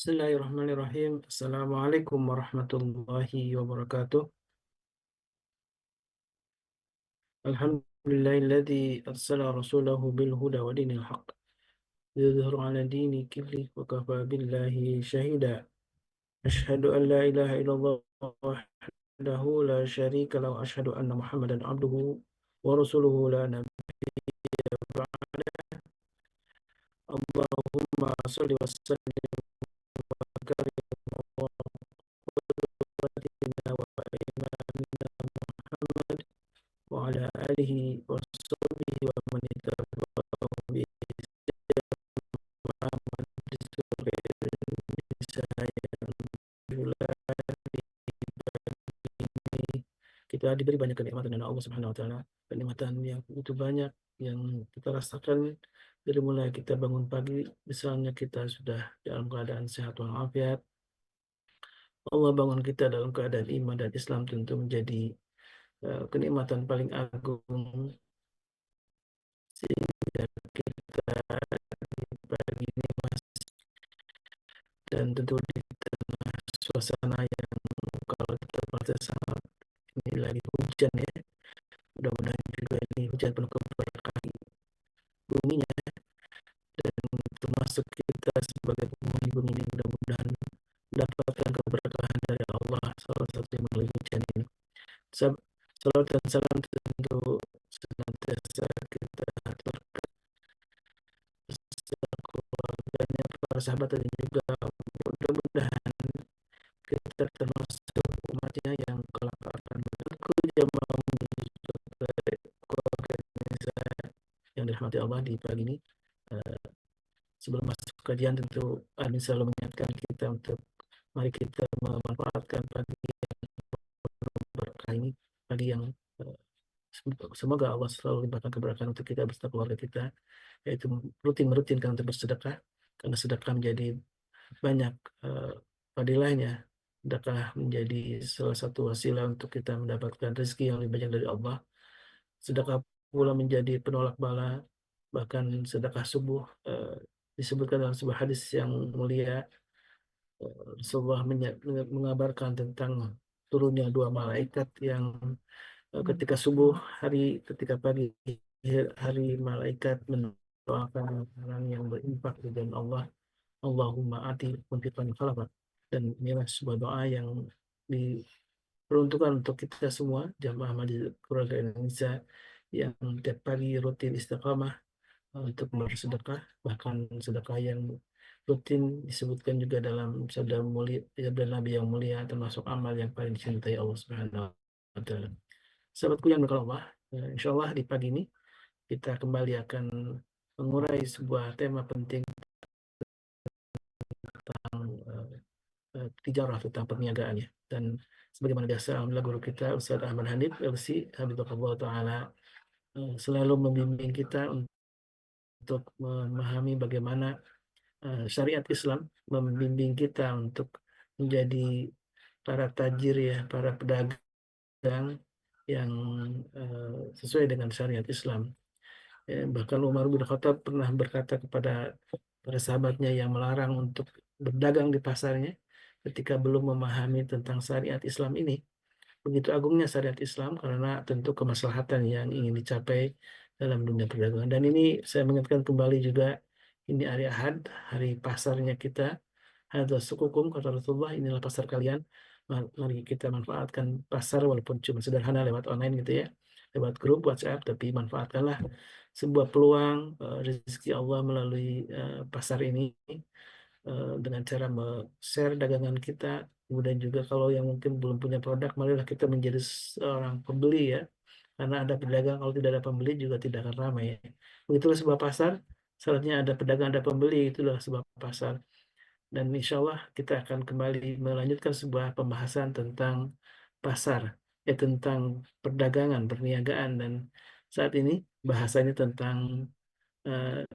Bismillahirrahmanirrahim. Assalamualaikum warahmatullahi wabarakatuh. Alhamdulillahilladzi arsala rasulahu bil huda wa dinil haq. Yudhhiru ala dini kulli wa kafa billahi syahida. Asyhadu an la ilaha illallah wahdahu la syarika lahu wa asyhadu anna Muhammadan abduhu wa rasuluhu la nabiyya ba'da. Allahumma shalli wa sallim wa karim wa qudwatina wa imamina Muhammad wa ala alihi wa sahbihi wa man ittaba'ahum bi ihsan di seluruh Indonesia yang ini kita diberi banyak kenikmatan dari Allah Subhanahu wa taala, kenikmatan yang begitu banyak yang kita rasakan dari mulai kita bangun pagi, misalnya kita sudah dalam keadaan sehat walafiat. Allah bangun kita dalam keadaan iman dan Islam tentu menjadi kenikmatan paling agung, sehingga kita di pagi ini dan tentu di tengah suasana yang kalau kita merasa sangat ini lagi hujan ya, mudah-mudahan juga ini hujan penuh keberkahan buminya, dan termasuk kita sebagai penghuni bumi ini mudah-mudahan mendapatkan keberkahan dari Allah, salah satu melalui hujan ini. Salawat dan salam tentu senantiasa kita aturkan keluarganya, para sahabat, dan juga mudah-mudahan kita termasuk umatnya yang kelak akan berlaku jamaah menuju ke keluarga yang dirahmati Allah di pagi ini. Eh, Sebelum masuk kajian tentu Amin selalu mengingatkan kita untuk mari kita memanfaatkan pagi yang berkah ini, pagi yang eh, semoga Allah selalu limpahkan keberkahan untuk kita beserta keluarga kita, yaitu merutinkan untuk bersedekah, karena sedekah menjadi banyak fadilahnya. Sedekah menjadi salah satu wasilah untuk kita mendapatkan rezeki yang lebih banyak dari Allah. Sedekah pula menjadi penolak bala, bahkan sedekah subuh disebutkan dalam sebuah hadis yang mulia. Rasulullah mengabarkan tentang turunnya dua malaikat yang ketika subuh hari, ketika pagi hari, malaikat mendoakan orang yang berinfak di jalan Allah, Allahumma ati munfiqan khalafat. Dan inilah sebuah doa yang diperuntukkan untuk kita semua jamaah Majelis Keluarga Indonesia yang tiap pagi rutin istiqamah untuk bersedekah, bahkan sedekah yang rutin disebutkan juga dalam sabda mulia, sabda Nabi yang mulia, termasuk amal yang paling dicintai Allah Subhanahu wa taala. Sahabatku yang berkah Allah, insya Allah di pagi ini kita kembali akan mengurai sebuah tema penting tentang tijarah, tentang perniagaan ya. Dan sebagaimana biasa, alhamdulillah guru kita Ustaz Ahmad Hanif LC Habibullah Ta'ala selalu membimbing kita untuk memahami bagaimana syariat Islam membimbing kita untuk menjadi para tajir ya, para pedagang yang sesuai dengan syariat Islam. Bahkan Umar bin Khattab pernah berkata kepada para sahabatnya yang melarang untuk berdagang di pasarnya ketika belum memahami tentang syariat Islam ini. Begitu agungnya syariat Islam karena tentu kemaslahatan yang ingin dicapai dalam dunia perdagangan. Dan ini saya mengingatkan kembali juga, ini hari Ahad, hari pasarnya kita. Hadza sukukum, kata Rasulullah, inilah pasar kalian. Mari kita manfaatkan pasar walaupun cuma sederhana lewat online gitu ya, lewat grup WhatsApp, tapi manfaatkanlah sebuah peluang rezeki Allah melalui pasar ini, dengan cara share dagangan kita. Kemudian juga kalau yang mungkin belum punya produk, marilah kita menjadi seorang pembeli ya. Karena ada pedagang, kalau tidak ada pembeli juga tidak akan ramai ya. Begitulah sebuah pasar, syaratnya ada pedagang, ada pembeli, itulah sebuah pasar. Dan insya Allah kita akan kembali melanjutkan sebuah pembahasan tentang pasar, ya, tentang perdagangan, perniagaan. Dan saat ini bahasanya tentang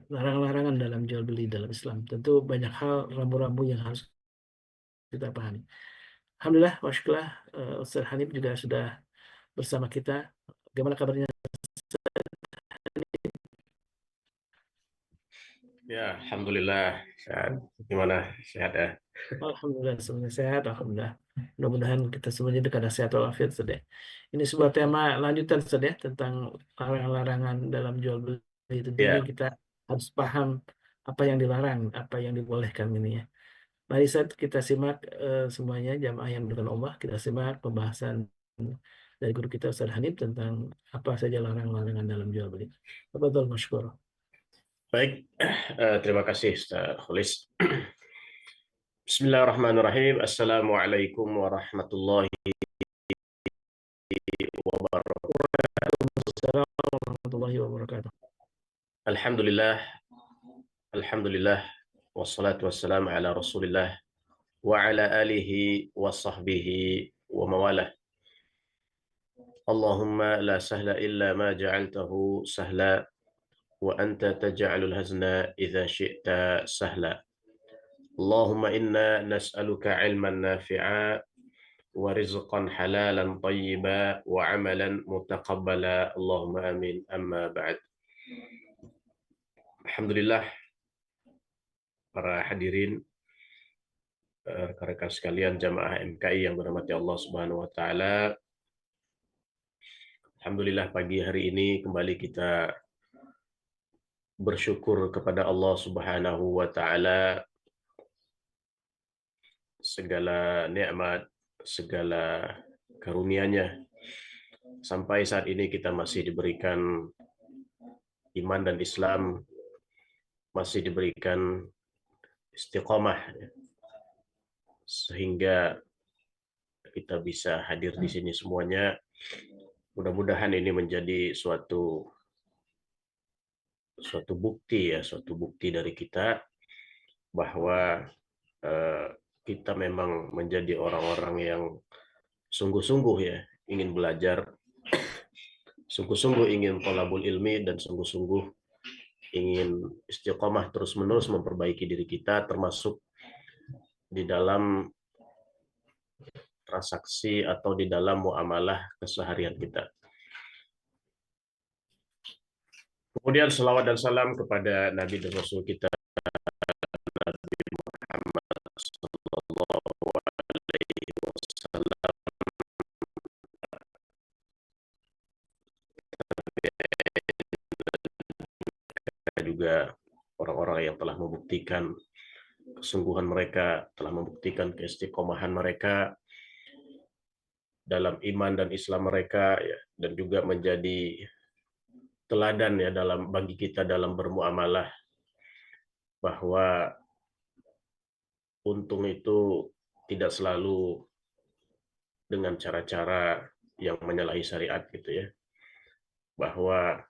larangan-larangan dalam jual beli dalam Islam. Tentu banyak hal rambu-rambu yang harus kita pahami. Alhamdulillah, wasyukurlah, Ustaz Hanif juga sudah bersama kita. Bagaimana kabarnya? Ya, alhamdulillah. Sehat. Gimana? Sehat ya? Alhamdulillah semuanya sehat, alhamdulillah. Mudah-mudahan kita semuanya dekat sehat walafiat, Ustaz ya. Ini sebuah tema lanjutan, Ustaz ya, tentang larangan-larangan dalam jual beli. Tentunya Ya, kita harus paham apa yang dilarang, apa yang dibolehkan ini ya. Mari Ustaz, kita simak semuanya jamaah yang dengan Allah, kita simak pembahasan dari guru kita Ustaz Hanif tentang apa saja larangan-larangan dalam jual beli. Betul, masykur. baik. Terima kasih, Ustaz Khulis. Bismillahirrahmanirrahim. Assalamualaikum warahmatullahi wabarakatuh. Assalamualaikum warahmatullahi wabarakatuh. Alhamdulillah, alhamdulillah. Wassalatu wassalamu ala Rasulillah wa ala alihi wa sahbihi wa mawalah. Allahumma la sahla illa ma ja'altahu sahla wa anta taj'alul hazna idza syi'ta sahla. Allahumma inna nas'aluka ilman nafi'a wa rizqan halalan tayyiba wa amalan mutaqabbala. Allahumma amin. Amma ba'd. Alhamdulillah para hadirin, rekan-rekan sekalian jamaah MKI yang dirahmati Allah Subhanahu wa taala. Alhamdulillah pagi hari ini kembali kita bersyukur kepada Allah Subhanahu wa taala segala nikmat, segala karunia-Nya. Sampai saat ini kita masih diberikan iman dan Islam, masih diberikan istiqomah, sehingga kita bisa hadir di sini semuanya. Mudah-mudahan ini menjadi suatu bukti ya, suatu bukti dari kita bahwa eh, kita memang menjadi orang-orang yang sungguh-sungguh ya ingin belajar, sungguh-sungguh ingin thalabul ilmi, dan sungguh-sungguh ingin istiqomah terus-menerus memperbaiki diri kita, termasuk di dalam transaksi atau di dalam muamalah keseharian kita. Kemudian selawat dan salam kepada Nabi dan Rasul kita Nabi Muhammad Sallallahu Alaihi Wasallam, dan juga orang-orang yang telah membuktikan kesungguhan mereka, telah membuktikan keistiqomahan mereka dalam iman dan Islam mereka, ya, dan juga menjadi teladan ya dalam bagi kita dalam bermuamalah, bahwa untung itu tidak selalu dengan cara-cara yang menyalahi syariat gitu ya, bahwa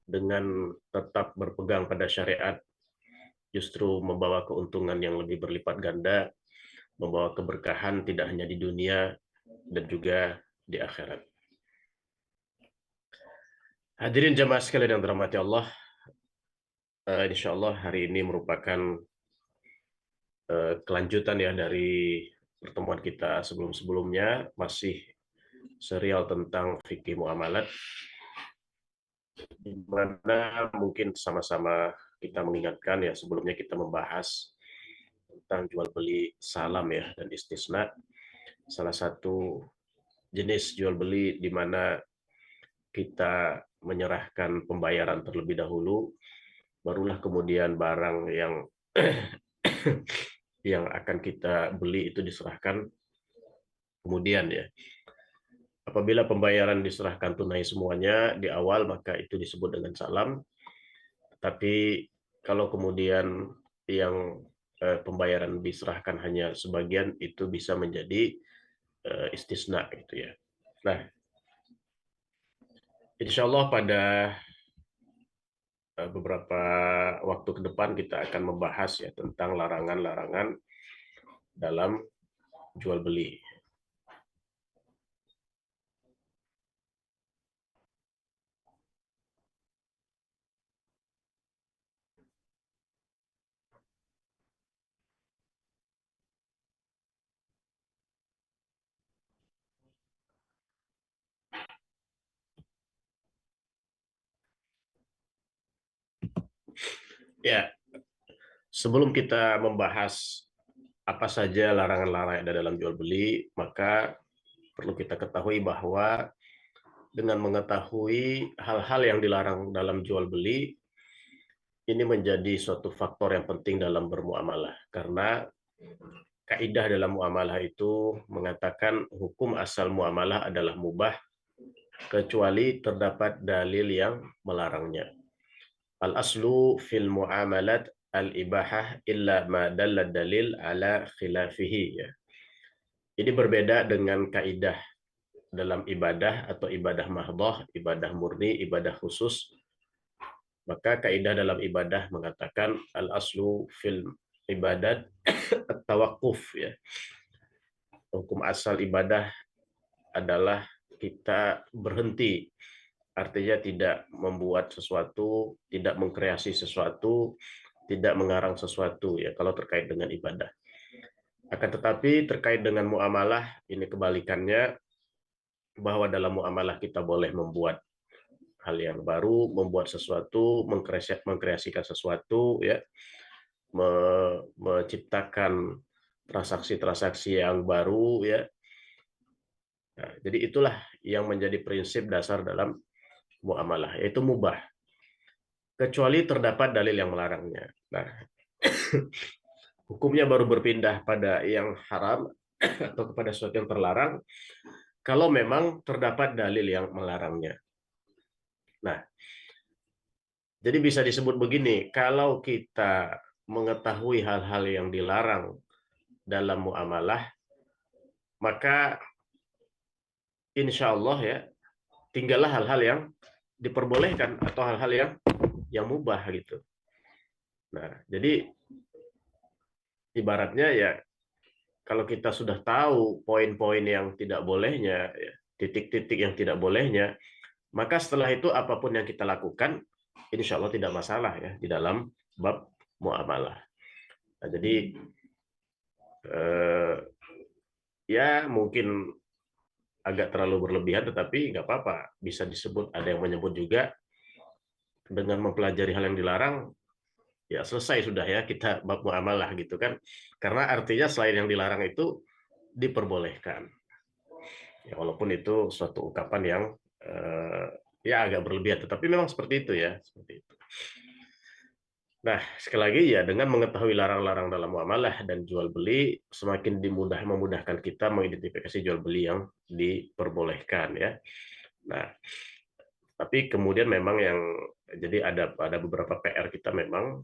dengan tetap berpegang pada syariat justru membawa keuntungan yang lebih berlipat ganda, membawa keberkahan tidak hanya di dunia dan juga di akhirat. Hadirin jamaah sekalian yang dirahmati Allah, insya Allah hari ini merupakan kelanjutan ya dari pertemuan kita sebelum-sebelumnya, masih serial tentang fikih muamalat, di mana mungkin sama-sama kita mengingatkan ya, sebelumnya kita membahas tentang jual beli salam ya dan istisna, salah satu jenis jual beli di mana kita menyerahkan pembayaran terlebih dahulu, barulah kemudian barang yang yang akan kita beli itu diserahkan kemudian ya. Apabila pembayaran diserahkan tunai semuanya di awal, maka itu disebut dengan salam. Tapi kalau kemudian yang pembayaran diserahkan hanya sebagian, itu bisa menjadi istisna gitu ya. Nah, insya Allah pada beberapa waktu ke depan kita akan membahas ya tentang larangan-larangan dalam jual beli. Ya, sebelum kita membahas apa saja larangan-larangan yang ada dalam jual beli, maka perlu kita ketahui bahwa dengan mengetahui hal-hal yang dilarang dalam jual beli, ini menjadi suatu faktor yang penting dalam bermuamalah. Karena kaidah dalam muamalah itu mengatakan hukum asal muamalah adalah mubah kecuali terdapat dalil yang melarangnya. Al-aslu fil muamalat al-ibahah illa ma dalla dalil ala khilafihi. Ya. Ini berbeda dengan kaidah dalam ibadah atau ibadah mahdhah, ibadah murni, ibadah khusus. Maka kaidah dalam ibadah mengatakan al-aslu fil ibadat at-tawaqquf, ya. Hukum asal ibadah adalah kita berhenti, artinya tidak membuat sesuatu, tidak mengkreasi sesuatu, tidak mengarang sesuatu, ya, kalau terkait dengan ibadah. Akan tetapi terkait dengan muamalah, ini kebalikannya, bahwa dalam muamalah kita boleh membuat hal yang baru, membuat sesuatu, mengkreasikan sesuatu, ya, menciptakan transaksi-transaksi yang baru, ya. Nah, jadi itulah yang menjadi prinsip dasar dalam muamalah, yaitu mubah, kecuali terdapat dalil yang melarangnya. Nah, hukumnya baru berpindah pada yang haram atau kepada sesuatu yang terlarang kalau memang terdapat dalil yang melarangnya. Nah, jadi bisa disebut begini, kalau kita mengetahui hal-hal yang dilarang dalam muamalah, maka insya Allah, ya, tinggallah hal-hal yang diperbolehkan atau hal-hal yang mubah gitu. Nah, jadi ibaratnya, ya, kalau kita sudah tahu poin-poin yang tidak bolehnya, ya, titik-titik yang tidak bolehnya, maka setelah itu apapun yang kita lakukan, insya Allah tidak masalah, ya, di dalam bab muamalah. Nah, jadi ya mungkin agak terlalu berlebihan, tetapi nggak apa-apa. Bisa disebut, ada yang menyebut juga dengan mempelajari hal yang dilarang, ya selesai sudah, ya, kita bab muamalah gitu kan. Karena artinya selain yang dilarang itu diperbolehkan. Ya, walaupun itu suatu ungkapan yang ya agak berlebihan, tetapi memang seperti itu, ya, seperti itu. Nah, sekali lagi, ya, dengan mengetahui larang-larang dalam muamalah dan jual beli, semakin memudahkan kita mengidentifikasi jual beli yang diperbolehkan, ya. Nah, tapi kemudian memang yang jadi ada beberapa PR kita memang.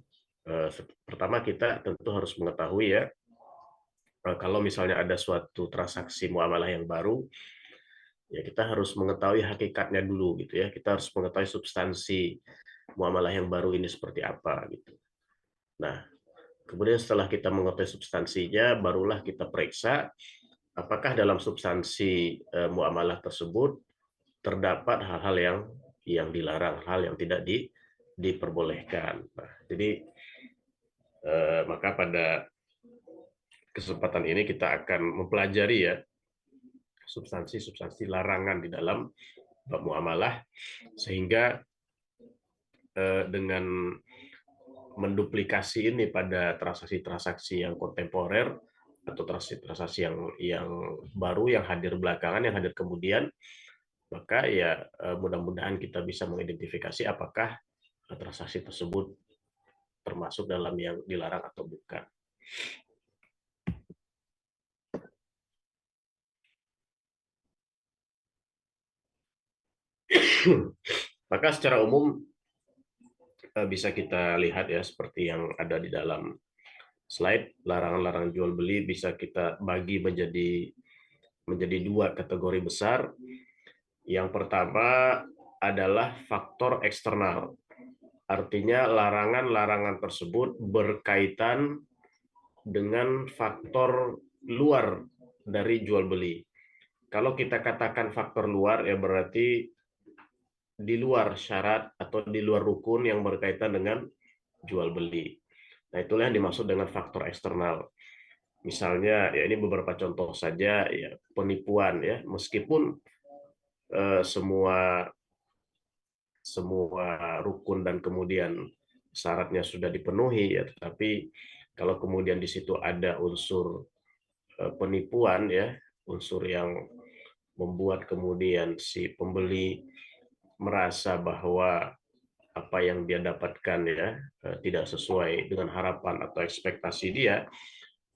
Pertama, kita tentu harus mengetahui, ya, kalau misalnya ada suatu transaksi muamalah yang baru, ya kita harus mengetahui hakikatnya dulu gitu, ya. Kita harus mengetahui substansi muamalah yang baru ini seperti apa gitu. Nah, kemudian setelah kita mengetahui substansinya, barulah kita periksa apakah dalam substansi muamalah tersebut terdapat hal-hal yang dilarang, hal yang tidak diperbolehkan. Nah, jadi maka pada kesempatan ini kita akan mempelajari, ya, substansi-substansi larangan di dalam bab muamalah, sehingga dengan menduplikasi ini pada transaksi-transaksi yang kontemporer atau transaksi-transaksi yang baru, yang hadir belakangan, yang hadir kemudian, maka, ya, mudah-mudahan kita bisa mengidentifikasi apakah transaksi tersebut termasuk dalam yang dilarang atau bukan. Maka secara umum bisa kita lihat, ya, seperti yang ada di dalam slide, larangan-larangan jual beli bisa kita bagi menjadi dua kategori besar. Yang pertama adalah faktor eksternal. Artinya larangan-larangan tersebut berkaitan dengan faktor luar dari jual beli. Kalau kita katakan faktor luar, ya berarti di luar syarat atau di luar rukun yang berkaitan dengan jual beli. Nah, itulah yang dimaksud dengan faktor eksternal. Misalnya, ya, ini beberapa contoh saja, ya, penipuan, ya, meskipun semua rukun dan kemudian syaratnya sudah dipenuhi ya, tetapi kalau kemudian di situ ada unsur penipuan ya, unsur yang membuat kemudian si pembeli merasa bahwa apa yang dia dapatkan ya tidak sesuai dengan harapan atau ekspektasi dia,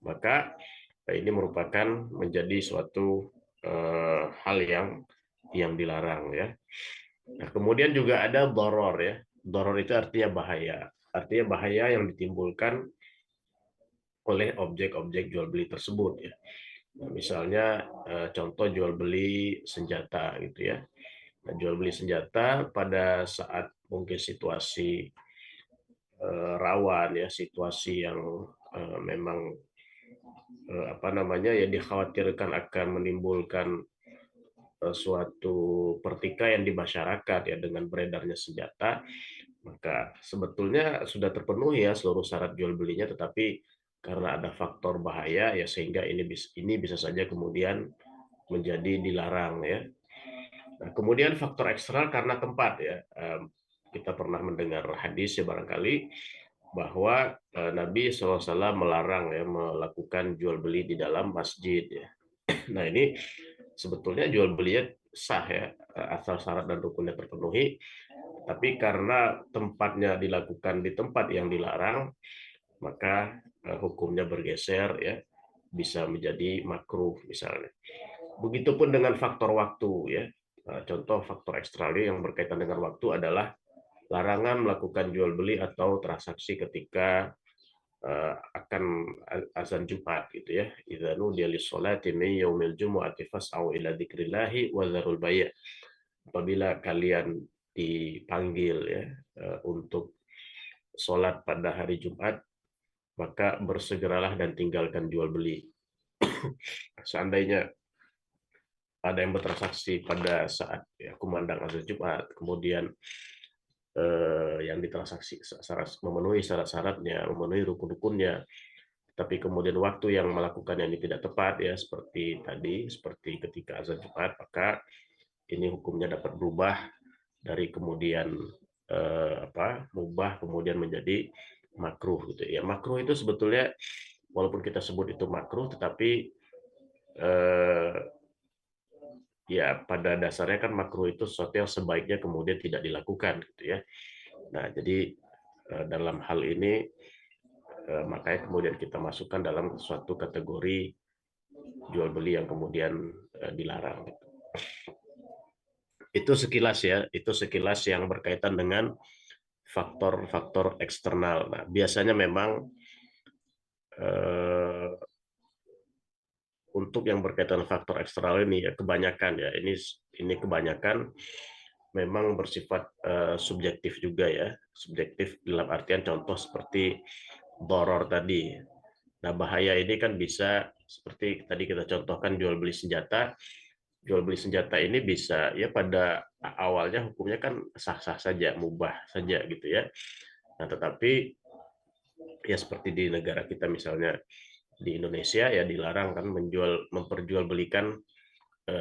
maka ini merupakan menjadi suatu hal yang dilarang ya. Nah, kemudian juga ada doror ya. Doror itu artinya bahaya. Artinya bahaya yang ditimbulkan oleh objek-objek jual beli tersebut ya. Nah, misalnya contoh jual beli senjata gitu ya. Nah, jual beli senjata pada saat mungkin situasi rawan ya, situasi yang memang apa namanya ya dikhawatirkan akan menimbulkan suatu pertikaian di masyarakat ya dengan beredarnya senjata, maka sebetulnya sudah terpenuhi ya seluruh syarat jual belinya, tetapi karena ada faktor bahaya ya sehingga ini bisa saja kemudian menjadi dilarang ya. Nah, kemudian faktor eksternal karena tempat ya. Kita pernah mendengar hadis ya barangkali bahwa Nabi SAW melarang ya melakukan jual beli di dalam masjid ya. Nah, ini sebetulnya jual belinya sah ya asal syarat dan rukunnya terpenuhi, tapi karena tempatnya dilakukan di tempat yang dilarang, maka hukumnya bergeser ya, bisa menjadi makruh misalnya. Begitupun dengan faktor waktu ya. Contoh faktor eksternal yang berkaitan dengan waktu adalah larangan melakukan jual beli atau transaksi ketika akan azan Jumat gitu ya. Idza nudiya lis-sholati min yaumil jumu'ati fas'au ila dzikrillahi wa dzarul bay'. Apabila kalian dipanggil ya untuk sholat pada hari Jumat, maka bersegeralah dan tinggalkan jual beli. Seandainya ada yang bertransaksi pada saat ya, kumandang azan Jumat, kemudian yang ditransaksi memenuhi syarat-syaratnya, memenuhi rukun-rukunnya, tapi kemudian waktu yang melakukannya ini tidak tepat ya seperti tadi, seperti ketika azan Jumat, maka ini hukumnya dapat berubah dari kemudian mubah kemudian menjadi makruh gitu ya. Makruh itu sebetulnya walaupun kita sebut itu makruh, tetapi ya pada dasarnya kan makruh itu sesuatu yang sebaiknya kemudian tidak dilakukan gitu ya. Nah, jadi dalam hal ini makanya kemudian kita masukkan dalam suatu kategori jual beli yang kemudian dilarang. Itu sekilas ya, itu sekilas yang berkaitan dengan faktor-faktor eksternal. Nah, biasanya memang untuk yang berkaitan faktor eksternal ini ya kebanyakan ya ini kebanyakan memang bersifat subjektif juga ya, subjektif dalam artian contoh seperti doror tadi. Nah, bahaya ini kan bisa seperti tadi kita contohkan jual beli senjata. Jual beli senjata ini bisa ya pada awalnya hukumnya kan sah-sah saja, mubah saja gitu ya. Nah, tetapi ya seperti di negara kita misalnya di Indonesia ya dilarang kan memperjualbelikan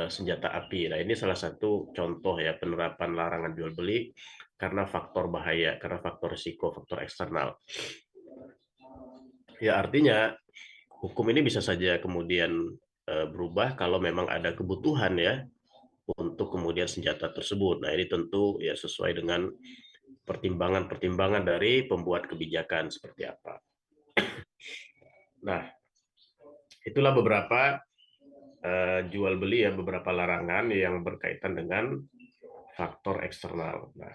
senjata api. Nah, ini salah satu contoh ya penerapan larangan jual beli karena faktor bahaya, karena faktor risiko, faktor eksternal. Ya artinya hukum ini bisa saja kemudian berubah kalau memang ada kebutuhan ya untuk kemudian senjata tersebut. Nah, ini tentu ya sesuai dengan pertimbangan-pertimbangan dari pembuat kebijakan seperti apa. Nah, itulah beberapa jual beli ya, beberapa larangan yang berkaitan dengan faktor eksternal. Nah,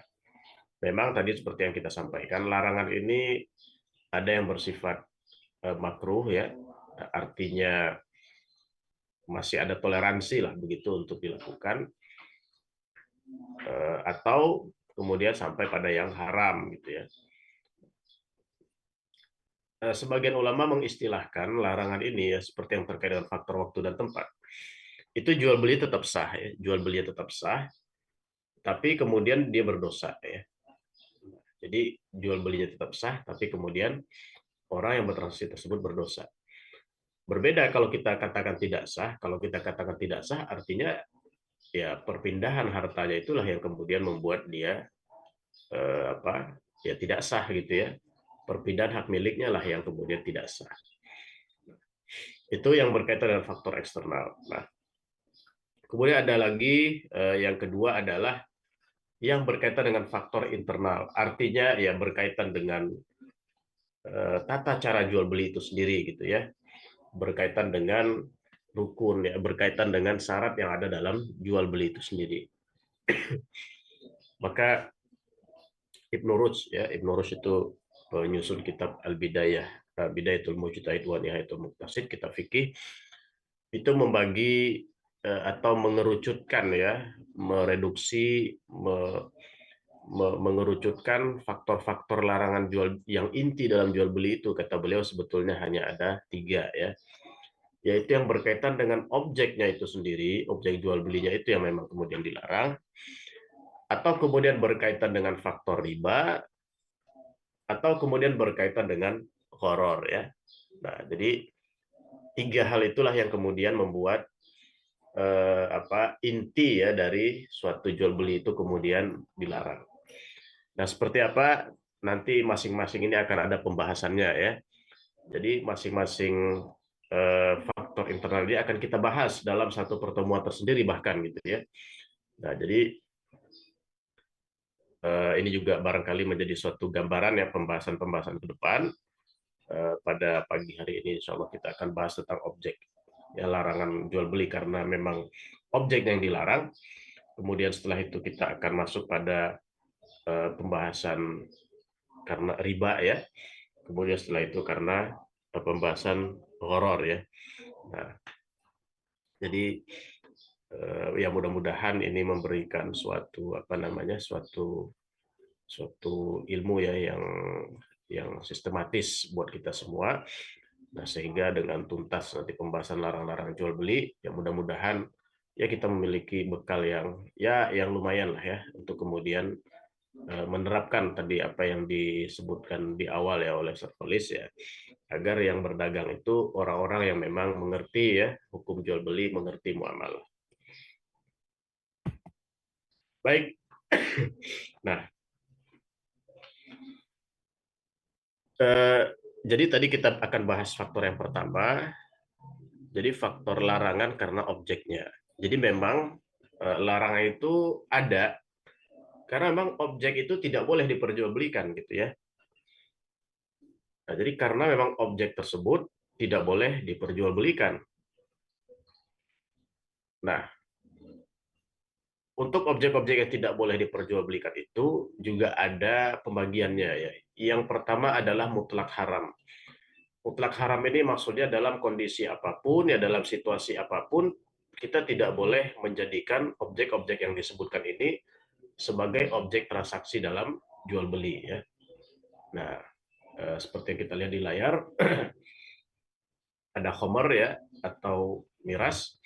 memang tadi seperti yang kita sampaikan, larangan ini ada yang bersifat makruh ya, artinya masih ada toleransi lah begitu untuk dilakukan, atau kemudian sampai pada yang haram gitu ya. Sebagian ulama mengistilahkan larangan ini ya seperti yang terkait dengan faktor waktu dan tempat. Itu jual beli tetap sah ya, jual beli tetap sah, tapi kemudian dia berdosa ya. Jadi jual belinya tetap sah, tapi kemudian orang yang bertransaksi tersebut berdosa. Berbeda kalau kita katakan tidak sah. Kalau kita katakan tidak sah, artinya ya perpindahan hartanya itulah yang kemudian membuat dia ya tidak sah gitu ya. Perpindahan hak miliknya lah yang kemudian tidak sah. Itu yang berkaitan dengan faktor eksternal. Nah, kemudian ada lagi yang kedua adalah yang berkaitan dengan faktor internal. Artinya ya berkaitan dengan tata cara jual beli itu sendiri gitu ya. Berkaitan dengan rukun ya, berkaitan dengan syarat yang ada dalam jual beli itu sendiri. Maka Ibnu Rushd ya, Ibnu Rushd itu penyusun kitab Al-Bidayah, Bidayatul Mujtahid wa Nihayatul Muqtasid, kitab fikih, itu membagi atau mengerucutkan ya, mereduksi, mengerucutkan faktor-faktor larangan jual yang inti dalam jual beli itu, kata beliau sebetulnya hanya ada 3 ya, yaitu yang berkaitan dengan objeknya itu sendiri, objek jual belinya itu yang memang kemudian dilarang, atau kemudian berkaitan dengan faktor riba, atau kemudian berkaitan dengan horor ya. Nah, jadi 3 hal itulah yang kemudian membuat inti ya dari suatu jual beli itu kemudian dilarang. Nah, seperti apa nanti masing-masing ini akan ada pembahasannya ya. Jadi masing-masing faktor internal ini akan kita bahas dalam satu pertemuan tersendiri bahkan gitu ya. Nah, jadi ini juga barangkali menjadi suatu gambaran ya pembahasan-pembahasan ke depan. Pada pagi hari ini insya Allah kita akan bahas tentang objek ya, larangan jual beli karena memang objek yang dilarang. Kemudian setelah itu kita akan masuk pada pembahasan karena riba ya. Kemudian setelah itu karena pembahasan horor ya. Nah, jadi ya mudah-mudahan ini memberikan suatu suatu ilmu ya yang sistematis buat kita semua. Nah, sehingga dengan tuntas nanti pembahasan larang-larang jual beli, ya mudah-mudahan ya kita memiliki bekal yang lumayan lah ya untuk kemudian menerapkan tadi apa yang disebutkan di awal ya oleh Servolis ya, agar yang berdagang itu orang-orang yang memang mengerti ya hukum jual beli, mengerti muamalah. Baik. Nah, jadi tadi kita akan bahas faktor yang pertama. Jadi faktor larangan karena objeknya. Jadi memang larangan itu ada karena memang objek itu tidak boleh diperjualbelikan gitu ya. Nah, jadi karena memang objek tersebut tidak boleh diperjualbelikan. Nah, untuk objek-objek yang tidak boleh diperjualbelikan itu juga ada pembagiannya ya. Yang pertama adalah mutlak haram. Mutlak haram ini maksudnya dalam kondisi apapun ya, dalam situasi apapun kita tidak boleh menjadikan objek-objek yang disebutkan ini sebagai objek transaksi dalam jual beli ya. Nah, seperti yang kita lihat di layar ada khomer ya atau miras,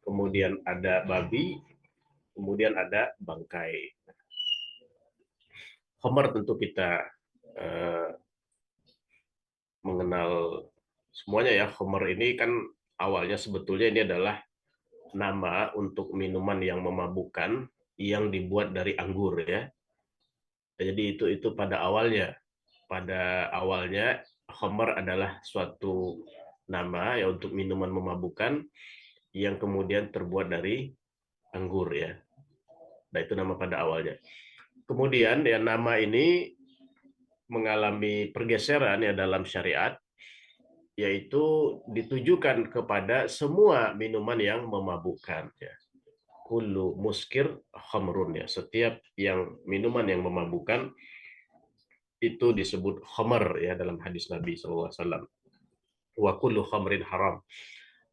kemudian ada babi, kemudian ada bangkai. Khomer tentu kita mengenal semuanya ya. Khomer ini kan awalnya sebetulnya ini adalah nama untuk minuman yang memabukkan yang dibuat dari anggur ya. Jadi itu pada awalnya khamar adalah suatu nama ya untuk minuman memabukkan yang kemudian terbuat dari anggur ya. Nah, itu nama pada awalnya. Kemudian ya nama ini mengalami pergeseran ya dalam syariat, yaitu ditujukan kepada semua minuman yang memabukkan ya. Kullu muskir khamrun ya. Setiap yang minuman yang memabukkan itu disebut khamar ya dalam hadis Nabi SAW. Wa kullu khamrin haram.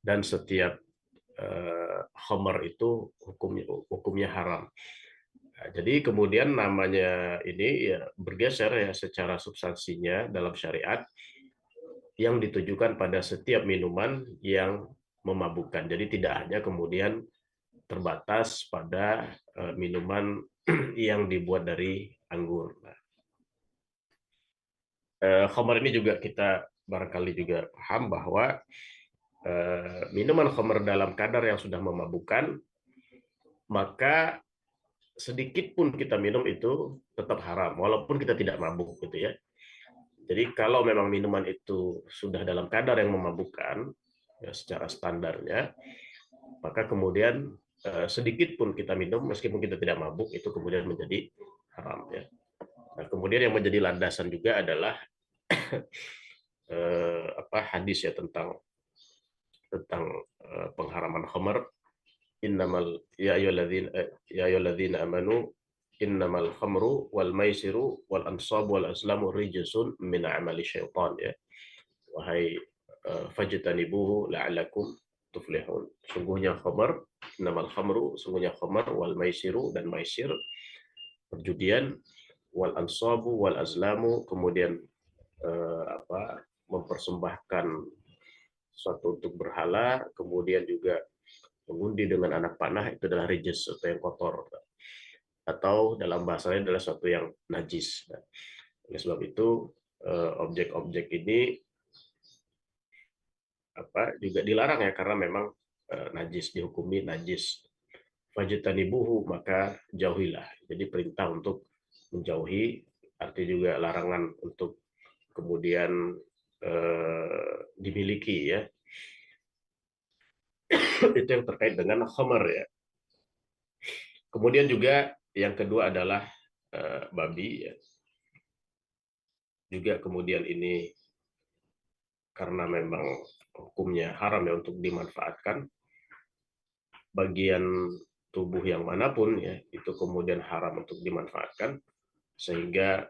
Dan setiap khamar itu hukumnya haram. Nah, jadi kemudian namanya ini ya bergeser ya secara substansinya dalam syariat yang ditujukan pada setiap minuman yang memabukkan. Jadi tidak hanya kemudian terbatas pada minuman yang dibuat dari anggur. Nah, khamar ini juga kita barangkali juga paham bahwa minuman khamar dalam kadar yang sudah memabukkan, maka sedikit pun kita minum itu tetap haram, walaupun kita tidak mabuk gitu ya. Jadi kalau memang minuman itu sudah dalam kadar yang memabukkan, ya secara standarnya, maka kemudian sedikit pun kita minum, meskipun kita tidak mabuk, itu kemudian menjadi haram ya. Nah, kemudian yang menjadi landasan juga adalah hadis ya tentang pengharaman khamar. Ya ayyuhalladzina amanu innamal khamru wal maisiru wal ansabu wal azlamu rijsun min amali syaitan ya. Wahai fajtanibuhu la'allakum tuflihun. Sungguhnya khamar, innamal khamru, sungguhnya khamar wal maisiru dan maisir, perjudian, wal ansabu wal azlamu, kemudian mempersembahkan sesuatu untuk berhala, kemudian juga mengundi dengan anak panah, itu adalah rijis atau yang kotor, atau dalam bahasanya adalah sesuatu yang najis. Oleh sebab itu objek-objek ini juga dilarang ya, karena memang najis, dihukumi najis. Fajtanibuhu, maka jauhilah. Jadi perintah untuk menjauhi, arti juga larangan untuk kemudian dimiliki ya. Itu yang terkait dengan khamar ya. Kemudian juga yang kedua adalah babi ya. Juga kemudian ini karena memang hukumnya haram ya untuk dimanfaatkan, bagian tubuh yang manapun ya itu kemudian haram untuk dimanfaatkan, sehingga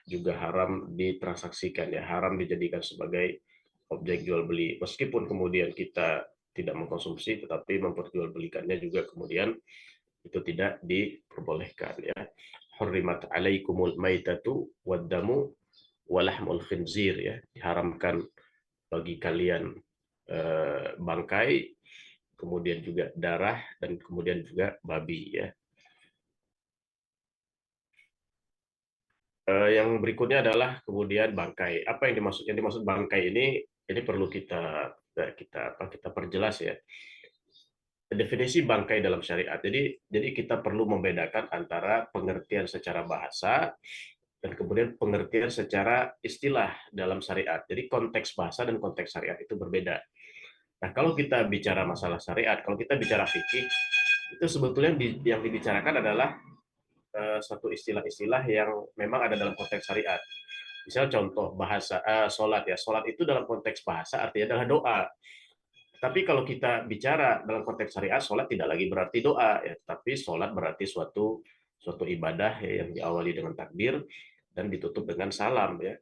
juga haram ditransaksikan ya, haram dijadikan sebagai objek jual beli. Meskipun kemudian kita tidak mengkonsumsi, tetapi memperjualbelikannya juga kemudian itu tidak diperbolehkan ya. Hurrimat alaikumul maitatu waddamu walahmul khinzir ya, diharamkan bagi kalian bangkai, kemudian juga darah, dan kemudian juga babi ya. Yang berikutnya adalah kemudian bangkai. Apa yang dimaksud? Yang dimaksud bangkai ini perlu kita perjelas ya. Definisi bangkai dalam syariat. Jadi kita perlu membedakan antara pengertian secara bahasa dan kemudian pengertian secara istilah dalam syariat. Jadi konteks bahasa dan konteks syariat itu berbeda. Nah, kalau kita bicara masalah syariat, kalau kita bicara fikih, itu sebetulnya yang dibicarakan adalah satu istilah-istilah yang memang ada dalam konteks syariat. Misal contoh bahasa sholat ya, sholat itu dalam konteks bahasa artinya adalah doa. Tapi kalau kita bicara dalam konteks syariat, sholat tidak lagi berarti doa ya, tapi sholat berarti suatu ibadah ya, yang diawali dengan takbir dan ditutup dengan salam ya.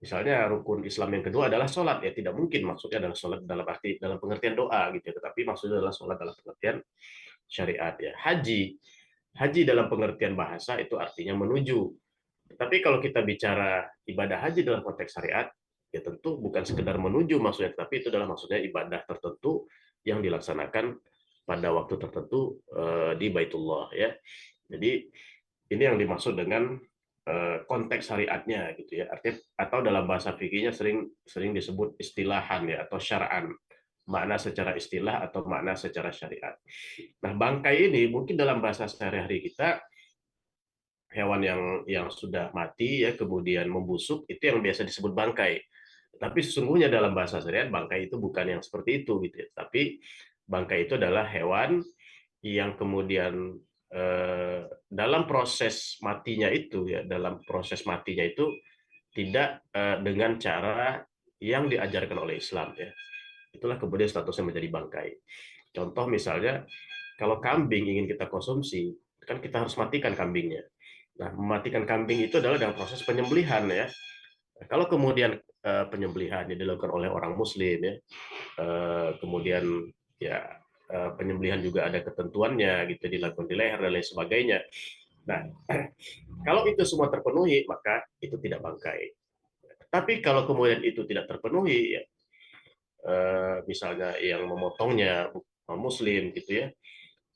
Misalnya rukun Islam yang kedua adalah sholat ya, tidak mungkin maksudnya adalah sholat dalam pengertian doa gitu ya, tetapi maksudnya adalah sholat dalam pengertian syariat ya. Haji dalam pengertian bahasa itu artinya menuju. Tapi kalau kita bicara ibadah haji dalam konteks syariat, ya tentu bukan sekedar menuju maksudnya, tapi itu adalah maksudnya ibadah tertentu yang dilaksanakan pada waktu tertentu di Baitullah ya. Jadi ini yang dimaksud dengan konteks syariatnya gitu ya. Artinya atau dalam bahasa fikihnya sering disebut istilahan ya, atau syara'an. Makna secara istilah atau makna secara syariat. Nah, bangkai ini mungkin dalam bahasa sehari-hari kita hewan yang sudah mati ya kemudian membusuk, itu yang biasa disebut bangkai. Tapi sesungguhnya dalam bahasa syariat bangkai itu bukan yang seperti itu gitu ya. Tapi bangkai itu adalah hewan yang kemudian dalam proses matinya itu tidak dengan cara yang diajarkan oleh Islam ya. Itulah kemudian statusnya menjadi bangkai. Contoh misalnya kalau kambing ingin kita konsumsi, kan kita harus matikan kambingnya. Nah, mematikan kambing itu adalah dalam proses penyembelihan ya. Kalau kemudian penyembelihan dilakukan oleh orang Muslim ya, kemudian ya penyembelihan juga ada ketentuannya gitu, dilakukan di leher dan lain sebagainya. Nah, kalau itu semua terpenuhi maka itu tidak bangkai. Tapi kalau kemudian itu tidak terpenuhi ya, misalnya yang memotongnya non Muslim gitu ya,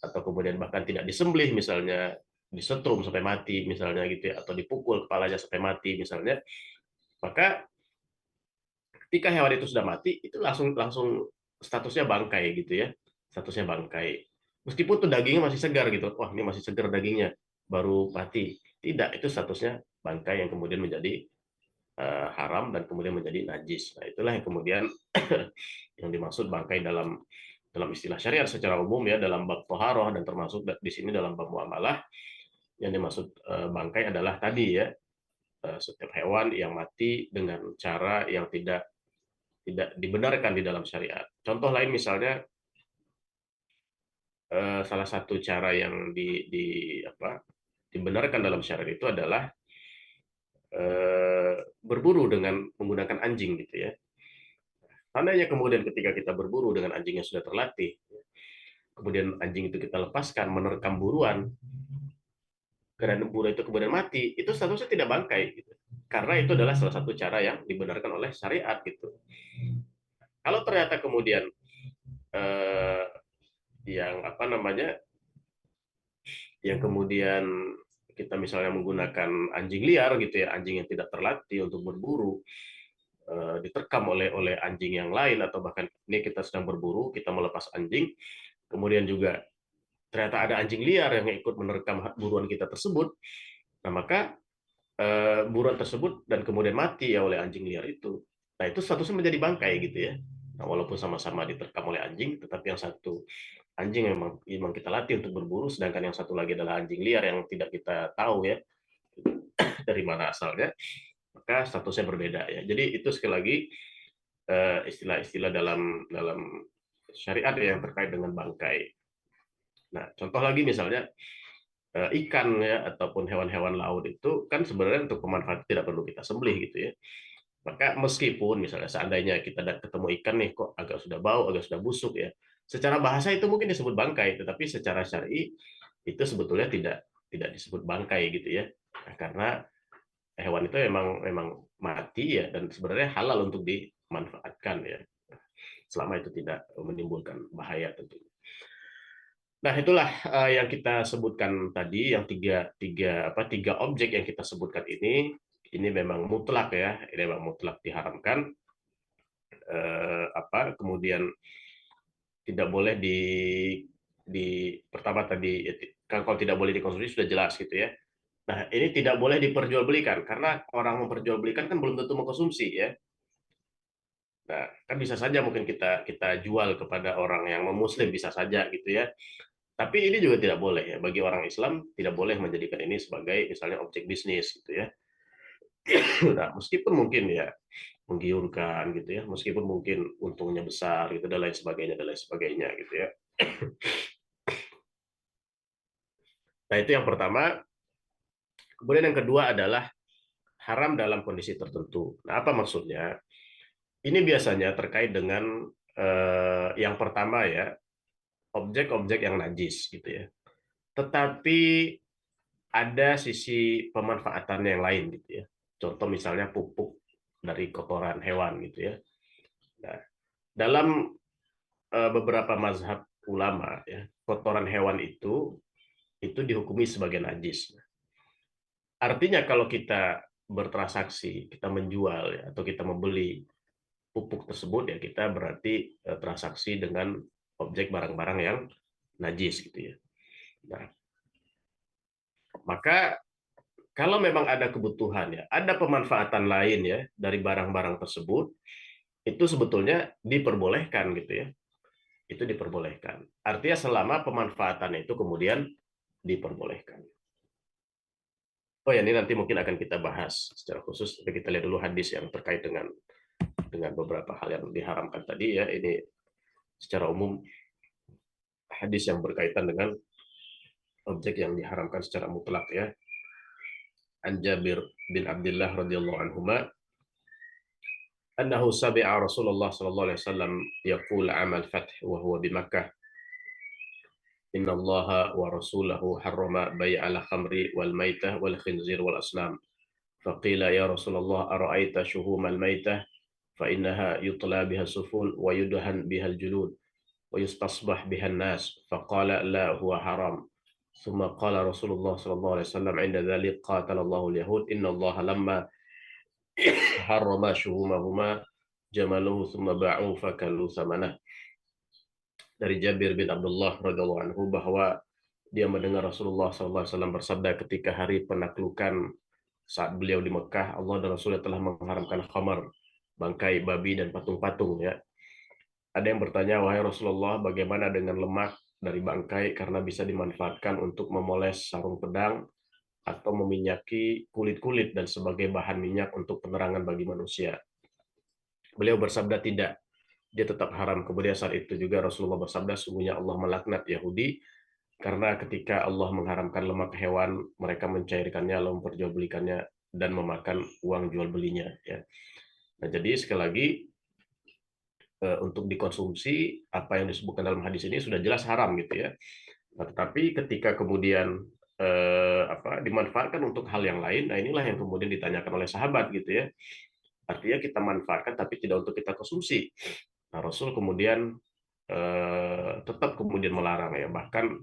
atau kemudian bahkan tidak disembelih, misalnya disetrum sampai mati misalnya gitu ya, atau dipukul kepalanya sampai mati misalnya, maka ketika hewan itu sudah mati itu langsung statusnya bangkai gitu ya, statusnya bangkai. Meskipun tuh dagingnya masih segar gitu, wah ini masih segar dagingnya, baru mati. Tidak, itu statusnya bangkai yang kemudian menjadi haram dan kemudian menjadi najis. Nah, itulah yang kemudian yang dimaksud bangkai dalam istilah syariat secara umum ya, dalam bab toharoh dan termasuk di sini dalam bab muamalah. Yang dimaksud bangkai adalah tadi ya, setiap hewan yang mati dengan cara yang tidak dibenarkan di dalam syariat. Contoh lain misalnya salah satu cara yang dibenarkan dalam syariat itu adalah berburu dengan menggunakan anjing gitu ya. Tandanya kemudian ketika kita berburu dengan anjing yang sudah terlatih, kemudian anjing itu kita lepaskan menerkam buruan, kemudian buruan itu kemudian mati, itu statusnya tidak bangkai gitu. Karena itu adalah salah satu cara yang dibenarkan oleh syariat gitu. Kalau ternyata kemudian eh, yang yang kemudian kita misalnya menggunakan anjing liar gitu ya, anjing yang tidak terlatih untuk berburu, diterkam oleh anjing yang lain, atau bahkan ini kita sedang berburu, kita melepas anjing, kemudian juga ternyata ada anjing liar yang ikut menerkam buruan kita tersebut, nah maka buruan tersebut dan kemudian mati ya oleh anjing liar itu. Nah itu statusnya menjadi bangkai gitu ya. Nah, walaupun sama-sama diterkam oleh anjing, tetapi yang satu anjing memang kita latih untuk berburu, sedangkan yang satu lagi adalah anjing liar yang tidak kita tahu ya dari mana asalnya, maka statusnya berbeda ya. Jadi itu sekali lagi istilah-istilah dalam dalam syariat yang terkait dengan bangkai. Nah, contoh lagi misalnya ikan ya ataupun hewan-hewan laut itu kan sebenarnya untuk pemanfaatan tidak perlu kita sembelih gitu ya. Maka meskipun misalnya seandainya kita ketemu ikan nih kok agak sudah bau, agak sudah busuk ya. Secara bahasa itu mungkin disebut bangkai, tetapi secara syar'i itu sebetulnya tidak disebut bangkai gitu ya. Nah, karena hewan itu memang mati ya, dan sebenarnya halal untuk dimanfaatkan ya. Selama itu tidak menimbulkan bahaya tentunya. Nah, itulah yang kita sebutkan tadi, yang tiga objek yang kita sebutkan ini memang mutlak ya, ini memang mutlak diharamkan. Kemudian tidak boleh pertama tadi kan, kalau tidak boleh dikonsumsi sudah jelas gitu ya. Nah, ini tidak boleh diperjualbelikan karena orang memperjualbelikan kan belum tentu mengkonsumsi ya. Nah, kan bisa saja mungkin kita jual kepada orang yang non-muslim, bisa saja gitu ya. Tapi ini juga tidak boleh ya, bagi orang Islam tidak boleh menjadikan ini sebagai misalnya objek bisnis gitu ya. Nah, meskipun mungkin ya menggiurkan gitu ya, meskipun mungkin untungnya besar gitu dan lain sebagainya gitu ya. Nah, itu yang pertama. Kemudian yang kedua adalah haram dalam kondisi tertentu. Nah, apa maksudnya? Ini biasanya terkait dengan yang pertama ya, objek-objek yang najis gitu ya. Tetapi ada sisi pemanfaatan yang lain gitu ya. Contoh misalnya pupuk dari kotoran hewan gitu ya. Nah, dalam beberapa mazhab ulama ya, kotoran hewan itu dihukumi sebagai najis. Artinya kalau kita bertransaksi, kita menjual ya, atau kita membeli pupuk tersebut ya, kita berarti transaksi dengan objek barang-barang yang najis gitu ya. Nah, maka kalau memang ada kebutuhan ya, ada pemanfaatan lain ya dari barang-barang tersebut, itu sebetulnya diperbolehkan gitu ya. Itu diperbolehkan. Artinya selama pemanfaatan itu kemudian diperbolehkan. Oh ya, ini nanti mungkin akan kita bahas secara khusus, tapi kita lihat dulu hadis yang terkait dengan beberapa hal yang diharamkan tadi ya. Ini secara umum hadis yang berkaitan dengan objek yang diharamkan secara mutlak ya. An Jabir bin Abdullah radhiyallahu anhuma annahu sami'a Rasulullah sallallahu alaihi wasallam yaqul amal fath wa huwa bi Makkah inna Allah wa rasulahu harrama bai'al khamri wal maitah wal khinzir wal asnam faqila ya Rasulullah ara'aita shuhumal maitah fa innaha yutla biha sufun wa yudhan biha al julud wa yustasbah biha an-nas faqala la huwa haram ثم قال رسول الله صلى الله عليه وسلم عند ذلك قاتل الله اليهود إن الله لما حرم شهومهما جملوه ثم باعوه فكلوا ثمنه. Dari Jabir bin Abdullah radhiyallahu anhu bahwa dia mendengar Rasulullah SAW bersabda ketika hari penaklukan saat beliau di Mekah, Allah dan Rasulnya telah mengharamkan khamar, bangkai babi dan patung-patung ya. Ada yang bertanya, wahai Rasulullah, bagaimana dengan lemak dari bangkai karena bisa dimanfaatkan untuk memoles sarung pedang atau meminyaki kulit-kulit dan sebagai bahan minyak untuk penerangan bagi manusia. Beliau bersabda tidak, dia tetap haram. Kemudian saat itu juga Rasulullah bersabda, sungguhnya Allah melaknat Yahudi karena ketika Allah mengharamkan lemak hewan, mereka mencairkannya lalu memperjualbelikannya dan memakan uang jual belinya ya. Nah, jadi sekali lagi untuk dikonsumsi apa yang disebutkan dalam hadis ini sudah jelas haram gitu ya. Nah, tetapi ketika kemudian dimanfaatkan untuk hal yang lain, nah inilah yang kemudian ditanyakan oleh sahabat gitu ya. Artinya kita manfaatkan tapi tidak untuk kita konsumsi. Nah, Rasul kemudian tetap kemudian melarang ya, bahkan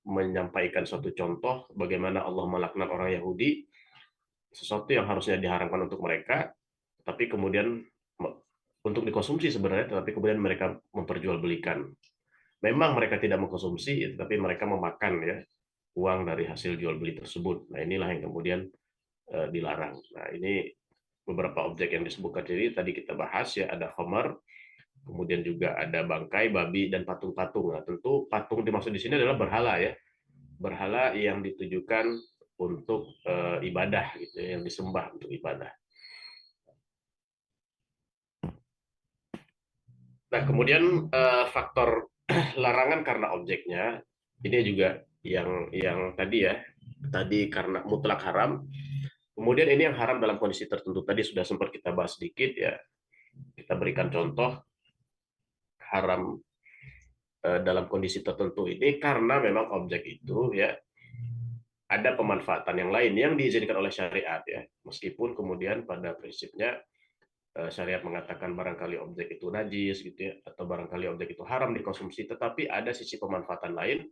menyampaikan suatu contoh bagaimana Allah melaknat orang Yahudi, sesuatu yang harusnya diharamkan untuk mereka, tapi kemudian untuk dikonsumsi sebenarnya, tetapi kemudian mereka memperjualbelikan. Memang mereka tidak mengkonsumsi, tapi mereka memakan ya uang dari hasil jual beli tersebut. Nah, inilah yang kemudian dilarang. Nah, ini beberapa objek yang disebutkan jadi tadi kita bahas ya, ada khamar, kemudian juga ada bangkai babi dan patung-patung. Nah, tentu patung dimaksud di sini adalah berhala ya, berhala yang ditujukan untuk ibadah gitu ya, yang disembah untuk ibadah. Nah, kemudian faktor larangan karena objeknya ini juga yang tadi karena mutlak haram. Kemudian ini yang haram dalam kondisi tertentu, tadi sudah sempat kita bahas sedikit ya. Kita berikan contoh haram dalam kondisi tertentu ini karena memang objek itu ya ada pemanfaatan yang lain yang diizinkan oleh syariat ya. Meskipun kemudian pada prinsipnya syariat mengatakan barangkali objek itu najis gitu ya, atau barangkali objek itu haram dikonsumsi, tetapi ada sisi pemanfaatan lain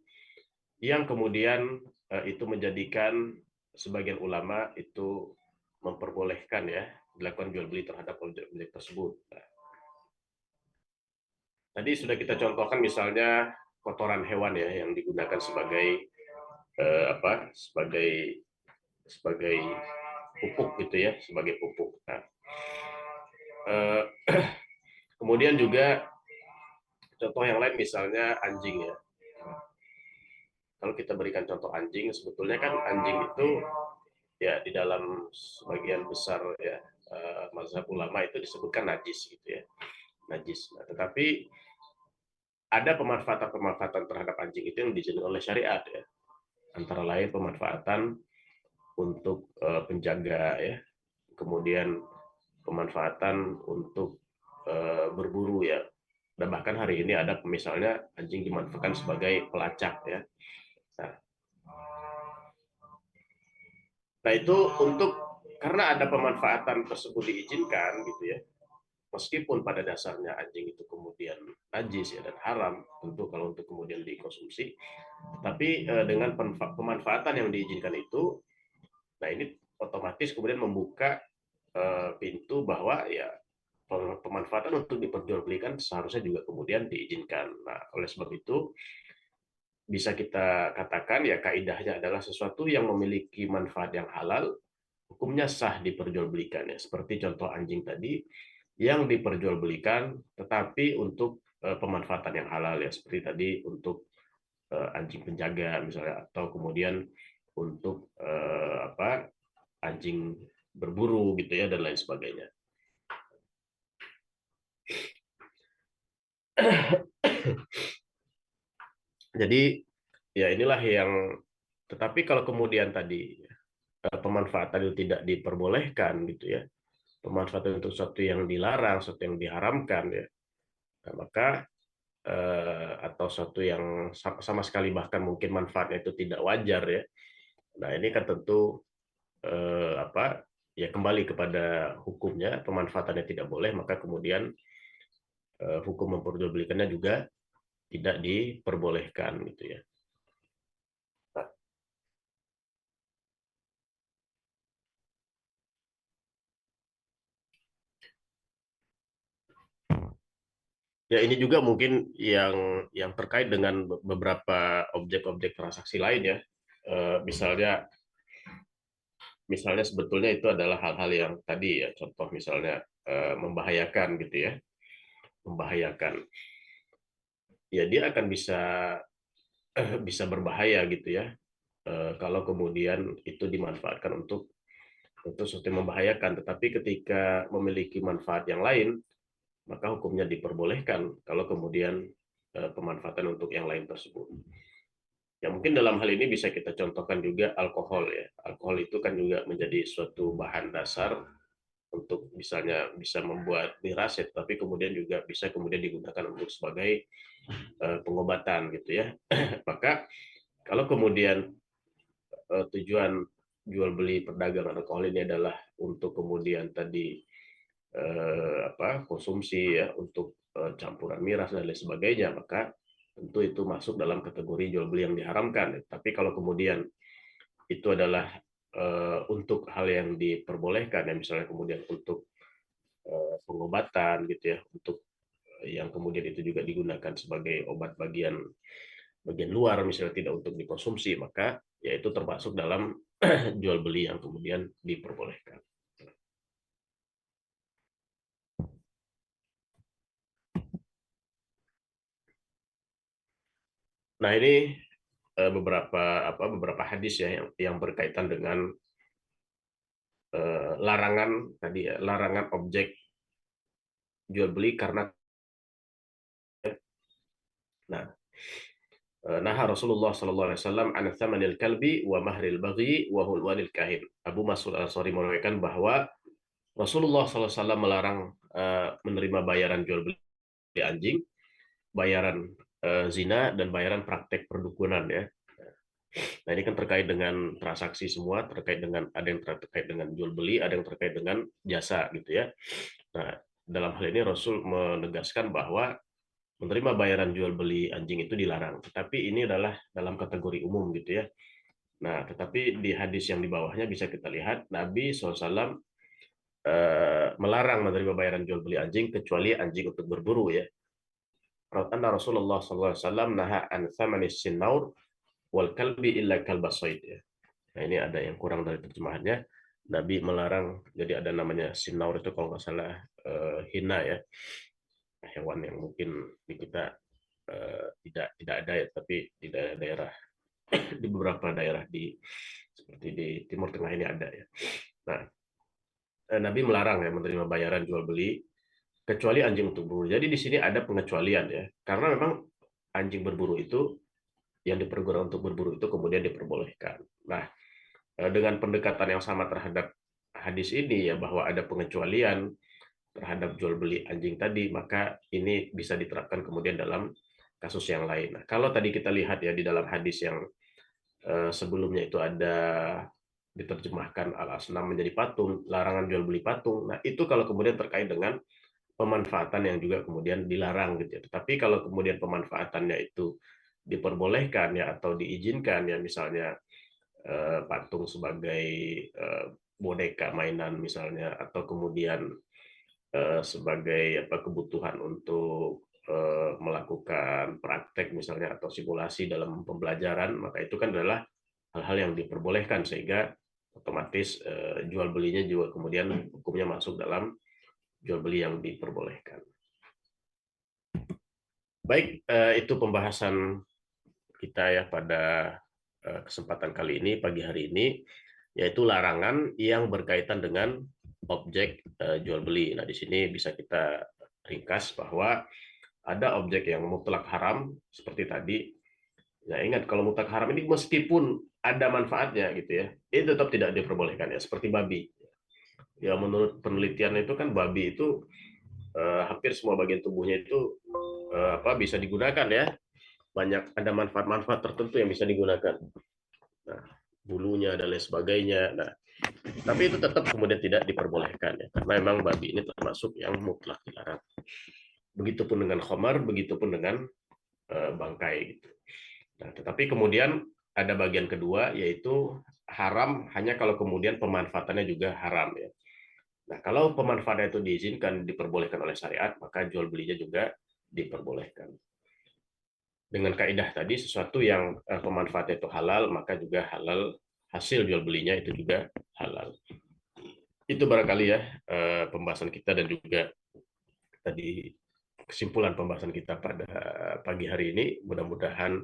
yang kemudian itu menjadikan sebagian ulama itu memperbolehkan ya dilakukan jual beli terhadap objek-objek tersebut. Nah, tadi sudah kita contohkan misalnya kotoran hewan ya yang digunakan sebagai sebagai sebagai pupuk gitu ya, sebagai pupuk. Nah, eh, kemudian juga contoh yang lain misalnya anjing ya. Kalau kita berikan contoh anjing, sebetulnya kan anjing itu ya di dalam sebagian besar ya mazhab ulama itu disebutkan najis gitu ya, najis. Nah, tetapi ada pemanfaatan-pemanfaatan terhadap anjing itu yang diizinkan oleh syariat ya. Antara lain pemanfaatan untuk penjaga ya, kemudian pemanfaatan untuk berburu ya. Dan bahkan hari ini ada misalnya anjing dimanfaatkan sebagai pelacak ya. Nah, nah itu untuk karena ada pemanfaatan tersebut diizinkan gitu ya. Meskipun pada dasarnya anjing itu kemudian najis ya dan haram, tentu kalau untuk kemudian dikonsumsi, tapi dengan pemanfaatan yang diizinkan itu, nah ini otomatis kemudian membuka pintu bahwa ya pemanfaatan untuk diperjualbelikan seharusnya juga kemudian diizinkan. Nah, oleh sebab itu bisa kita katakan ya kaidahnya adalah sesuatu yang memiliki manfaat yang halal, hukumnya sah diperjualbelikan ya. Seperti contoh anjing tadi yang diperjualbelikan tetapi untuk pemanfaatan yang halal ya, seperti tadi untuk anjing penjaga misalnya, atau kemudian untuk anjing berburu gitu ya dan lain sebagainya. Jadi ya inilah yang, tetapi kalau kemudian tadi pemanfaatan itu tidak diperbolehkan gitu ya, pemanfaatan untuk sesuatu yang dilarang, sesuatu yang diharamkan ya, nah, maka atau sesuatu yang sama sekali bahkan mungkin manfaatnya itu tidak wajar ya. Nah, ini kan tentu ya kembali kepada hukumnya, pemanfaatannya tidak boleh, maka kemudian hukum memperjualbelikannya juga tidak diperbolehkan gitu ya. Ya, ini juga mungkin yang terkait dengan beberapa objek-objek transaksi lain ya. Misalnya sebetulnya itu adalah hal-hal yang tadi ya, contoh misalnya membahayakan gitu ya, membahayakan. Ya dia akan bisa berbahaya gitu ya, kalau kemudian itu dimanfaatkan untuk sesuatu yang membahayakan. Tetapi ketika memiliki manfaat yang lain, maka hukumnya diperbolehkan kalau kemudian pemanfaatan untuk yang lain tersebut. Ya mungkin dalam hal ini bisa kita contohkan juga alkohol ya. Alkohol itu kan juga menjadi suatu bahan dasar untuk misalnya bisa membuat miras ya, tapi kemudian juga bisa kemudian digunakan untuk sebagai pengobatan gitu ya. Maka kalau kemudian tujuan jual beli perdagangan alkohol ini adalah untuk kemudian tadi konsumsi ya, untuk campuran miras dan lain sebagainya, maka tentu itu masuk dalam kategori jual beli yang diharamkan. Tapi kalau kemudian itu adalah untuk hal yang diperbolehkan ya, misalnya kemudian untuk pengobatan gitu ya, untuk yang kemudian itu juga digunakan sebagai obat bagian luar misalnya, tidak untuk dikonsumsi, maka ya itu termasuk dalam jual beli yang kemudian diperbolehkan. Nah, ini beberapa hadis ya yang berkaitan dengan larangan tadi ya, larangan objek jual beli karena nah nah Rasulullah sallallahu alaihi wasallam an tsamanil kalbi wa mahril baghi wa hulwanil kahin. Abu Mas'ud Al-Ansari meriwayatkan bahwa Rasulullah sallallahu alaihi wasallam melarang menerima bayaran jual beli anjing, bayaran zina, dan bayaran praktek perdukunan ya. Nah, ini kan terkait dengan transaksi semua, terkait dengan ada yang terkait dengan jual beli, ada yang terkait dengan jasa gitu ya. Nah, dalam hal ini Rasul menegaskan bahwa menerima bayaran jual beli anjing itu dilarang. Tetapi ini adalah dalam kategori umum gitu ya. Nah, tetapi di hadis yang di bawahnya bisa kita lihat Nabi SAW melarang menerima bayaran jual beli anjing kecuali anjing untuk berburu ya. Karena Rasulullah SAW naha an thamanis sinnaur wal kalbi illa kalbasoid ya. Nah, ini ada yang kurang dari terjemahannya. Nabi melarang, jadi ada namanya sinnaur itu kalau nggak salah hina ya, hewan yang mungkin di kita tidak ada ya, tapi di daerah di beberapa daerah seperti di Timur Tengah ini ada ya. Nah, Nabi melarang ya menerima bayaran jual beli kecuali anjing untuk berburu. Jadi di sini ada pengecualian ya, karena memang anjing berburu itu yang dipergunakan untuk berburu itu kemudian diperbolehkan. Nah, dengan pendekatan yang sama terhadap hadis ini ya, bahwa ada pengecualian terhadap jual beli anjing tadi, maka ini bisa diterapkan kemudian dalam kasus yang lain. Nah, kalau tadi kita lihat ya di dalam hadis yang sebelumnya itu ada diterjemahkan al-asnam menjadi patung, larangan jual beli patung. Nah, itu kalau kemudian terkait dengan pemanfaatan yang juga kemudian dilarang gitu ya. Tetapi kalau kemudian pemanfaatannya itu diperbolehkan ya atau diizinkan ya, misalnya patung sebagai boneka mainan misalnya, atau kemudian sebagai kebutuhan untuk melakukan praktek misalnya atau simulasi dalam pembelajaran, maka itu kan adalah hal-hal yang diperbolehkan, sehingga otomatis jual belinya juga kemudian hukumnya masuk dalam jual beli yang diperbolehkan. Baik, itu pembahasan kita ya pada kesempatan kali ini, pagi hari ini, yaitu larangan yang berkaitan dengan objek jual beli. Nah, di sini bisa kita ringkas bahwa ada objek yang mutlak haram seperti tadi. Ya, ingat kalau mutlak haram ini meskipun ada manfaatnya gitu ya, itu tetap tidak diperbolehkan ya, seperti babi. Ya, menurut penelitian itu kan babi itu hampir semua bagian tubuhnya itu bisa digunakan ya. Banyak ada manfaat-manfaat tertentu yang bisa digunakan. Nah, bulunya dan lain sebagainya. Nah, tapi itu tetap kemudian tidak diperbolehkan ya, karena memang babi ini termasuk yang mutlak dilarang. Begitupun dengan khamar, begitupun dengan bangkai gitu. Nah, tetapi kemudian ada bagian kedua, yaitu haram hanya kalau kemudian pemanfaatannya juga haram ya. Nah, kalau pemanfaatannya itu diizinkan, diperbolehkan oleh syariat, maka jual belinya juga diperbolehkan. Dengan kaidah tadi, sesuatu yang pemanfaatnya itu halal, maka juga halal hasil jual belinya itu juga halal. Itu barangkali ya pembahasan kita, dan juga tadi kesimpulan pembahasan kita pada pagi hari ini. Mudah-mudahan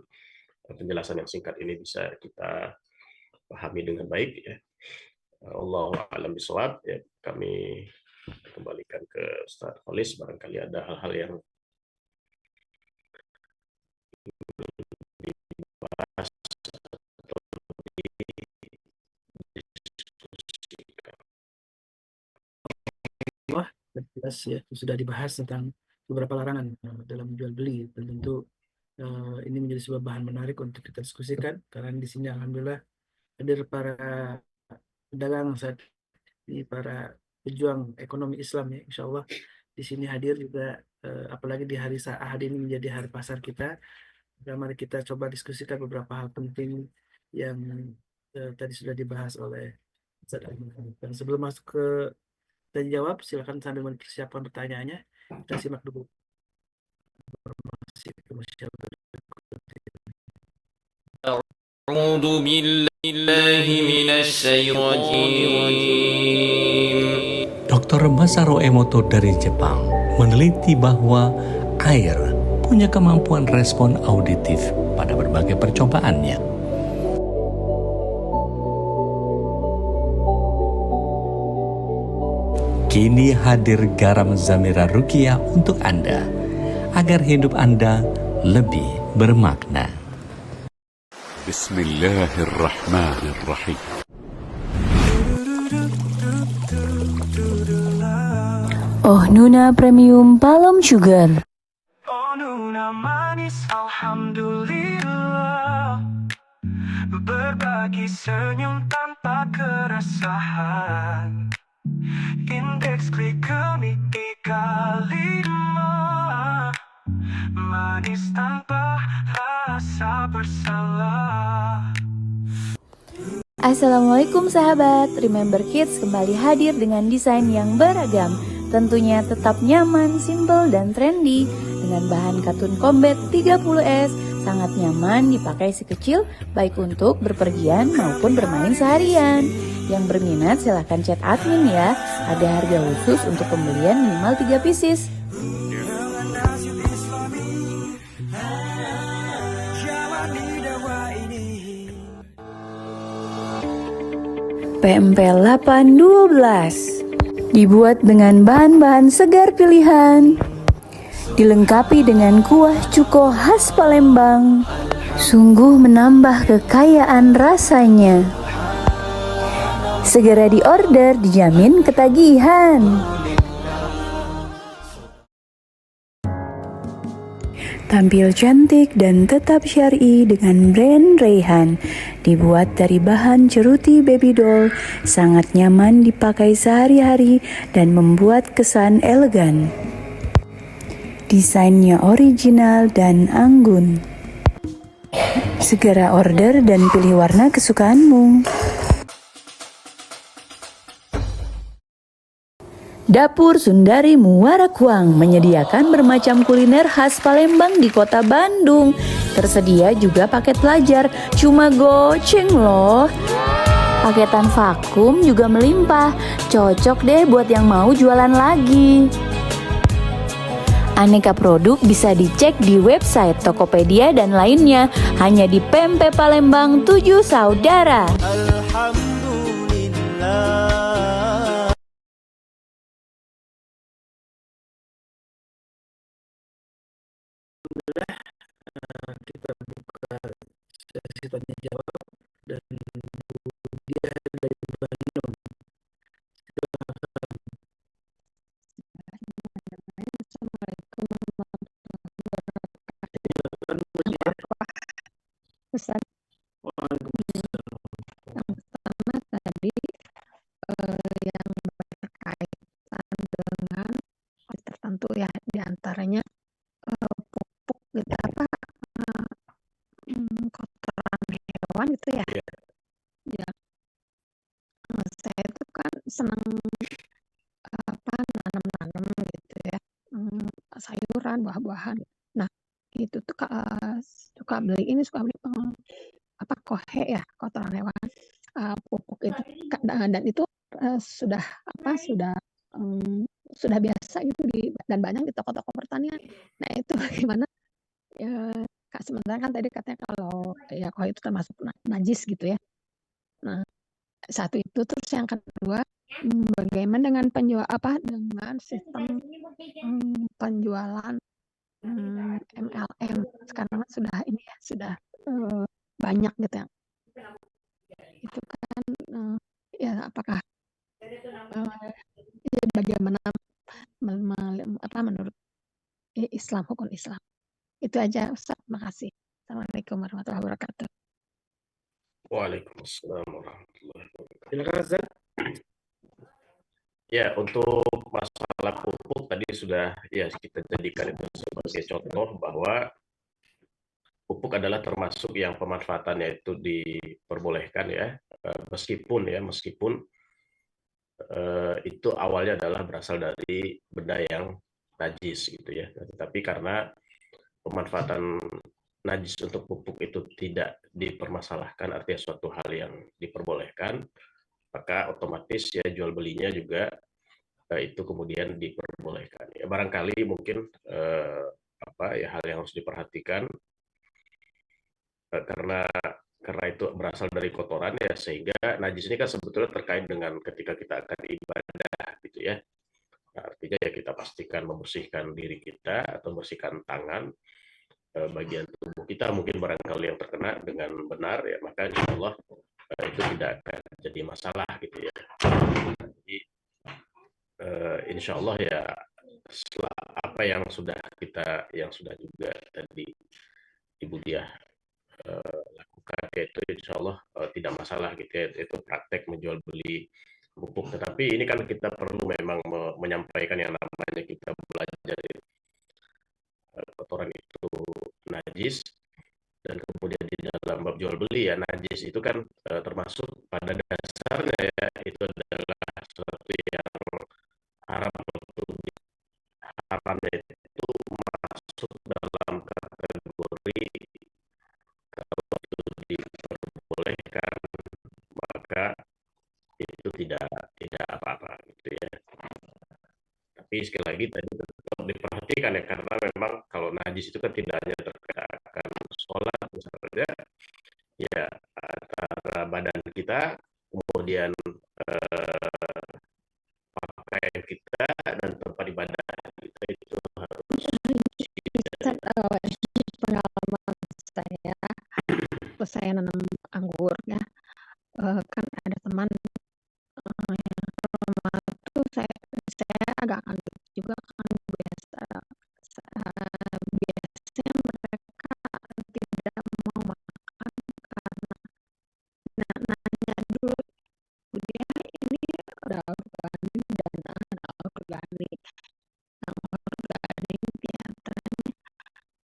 penjelasan yang singkat ini bisa kita pahami dengan baik ya. Allahu a'lam bishawab. Ya, kami kembalikan ke Ustaz Kholis, barangkali ada hal-hal yang dibahas atau didiskusikan. Wah, jelas ya, sudah dibahas tentang beberapa larangan dalam jual beli. Dan tentu ini menjadi sebuah bahan menarik untuk kita diskusikan, karena di sini alhamdulillah hadir para pedagang saat ini, para pejuang ekonomi Islam ya, insya Allah di sini hadir juga, apalagi di hari Ahad ini menjadi hari pasar kita. Mari kita coba diskusikan beberapa hal penting yang tadi sudah dibahas oleh Ustaz Ahmad. Dan sebelum masuk ke tanya jawab, silakan sambil mempersiapkan pertanyaannya, kita simak dulu informasi ke masyarakat. أعوذ بالله من الشيطان الرجيم. Dr. Masaru Emoto dari Jepang meneliti bahwa air punya kemampuan respon auditif pada berbagai percobaannya. Kini hadir garam Zamira Ruqyah untuk Anda, agar hidup Anda lebih bermakna. Bismillahirrahmanirrahim. Oh Nuna Premium Palm Sugar. Oh Nuna manis, alhamdulillah. Berbagi senyum tanpa keresahan. Indeks glikemik 35. Manis tanpa rasa bersalah. Assalamualaikum sahabat, Remember Kids kembali hadir dengan desain yang beragam. Tentunya tetap nyaman, simple, dan trendy. Dengan bahan katun combat 30S, sangat nyaman dipakai si kecil, baik untuk berpergian maupun bermain seharian. Yang berminat silahkan chat admin ya, ada harga khusus untuk pembelian minimal 3 pieces. PMP 812 dibuat dengan bahan-bahan segar pilihan, dilengkapi dengan kuah cuko khas Palembang, sungguh menambah kekayaan rasanya. Segera diorder, dijamin ketagihan. Tampil cantik dan tetap syar'i dengan brand Rayhan. Dibuat dari bahan ceruti baby doll, sangat nyaman dipakai sehari-hari dan membuat kesan elegan. Desainnya original dan anggun. Segera order dan pilih warna kesukaanmu. Dapur Sundari Muarakuang menyediakan bermacam kuliner khas Palembang di kota Bandung. Tersedia juga paket pelajar, cuma goceng loh. Paketan vakum juga melimpah, cocok deh buat yang mau jualan lagi. Aneka produk bisa dicek di website Tokopedia dan lainnya, hanya di PMP Palembang 7 Saudara. Alhamdulillah. Kita buka sesi tanya jawab, dan dia dari Bandung. Pesan yang pertama tadi yang berkaitan dengan tertentu ya, diantaranya pupuk gitu apa kotoran hewan gitu ya. Ya, saya itu kan senang apa nanam-nanam gitu ya, sayuran sayuran, buah-buahan. Nah, itu tuh suka beli apa kohe ya, kotoran hewan, pupuk itu dan itu sudah sudah biasa gitu dan banyak di toko-toko pertanian. Nah, itu bagaimana ya, Kak, sementara kan tadi katanya kalau ya kohe itu termasuk najis gitu ya. Nah, satu itu, terus yang kedua, bagaimana dengan dengan sistem penjualan MLM sekarang kan sudah ini ya, sudah banyak gitu ya. Itu kan ya apakah ya bagaimana menurut Islam, hukum Islam. Itu aja Ustaz, makasih. Assalamualaikum warahmatullahi wabarakatuh. Waalaikumsalam warahmatullahi wabarakatuh. Silakan Ustaz. Ya, untuk masalah pupuk tadi sudah ya kita jadikan itu sebagai contoh bahwa pupuk adalah termasuk yang pemanfaatannya itu diperbolehkan ya, meskipun itu awalnya adalah berasal dari benda yang najis gitu ya. Tetapi karena pemanfaatan najis untuk pupuk itu tidak dipermasalahkan, artinya suatu hal yang diperbolehkan, maka otomatis ya jual belinya juga itu kemudian diperbolehkan. Ya, barangkali mungkin hal yang harus diperhatikan karena itu berasal dari kotoran ya, sehingga najis ini kan sebetulnya terkait dengan ketika kita akan ibadah gitu ya. Nah, artinya ya kita pastikan membersihkan diri kita atau membersihkan tangan, bagian tubuh kita mungkin barangkali yang terkena dengan benar ya, maka insya Allah itu tidak akan jadi masalah gitu ya. Jadi insya Allah ya setelah apa yang sudah juga tadi Ibu Diah lakukan, yaitu insya Allah tidak masalah gitu ya, itu praktek menjual beli pupuk. Tetapi ini kan kita perlu memang menyampaikan yang namanya kita belajar kotoran itu najis, dan kemudian di dalam bab jual beli ya, najis itu kan termasuk pada dasarnya ya itu adalah sesuatu yang haram, haramnya itu masuk dalam kategori kalau itu diperbolehkan maka itu tidak apa-apa gitu ya. Tapi sekali lagi tadi tetap diperhatikan ya, karena memang kalau najis itu kan tidak hanya terkait akan sholat misalnya ya, antara badan kita kemudian pakaian kita dan tempat ibadah kita itu harus Pengalaman saya nanam anggur ya, kan ada teman yang rumah tuh saya agak kaget juga kan, biasanya mereka tidak mau makan karena nanya dulu dia ini udah organik dan ada organik. Nah, organik diantaranya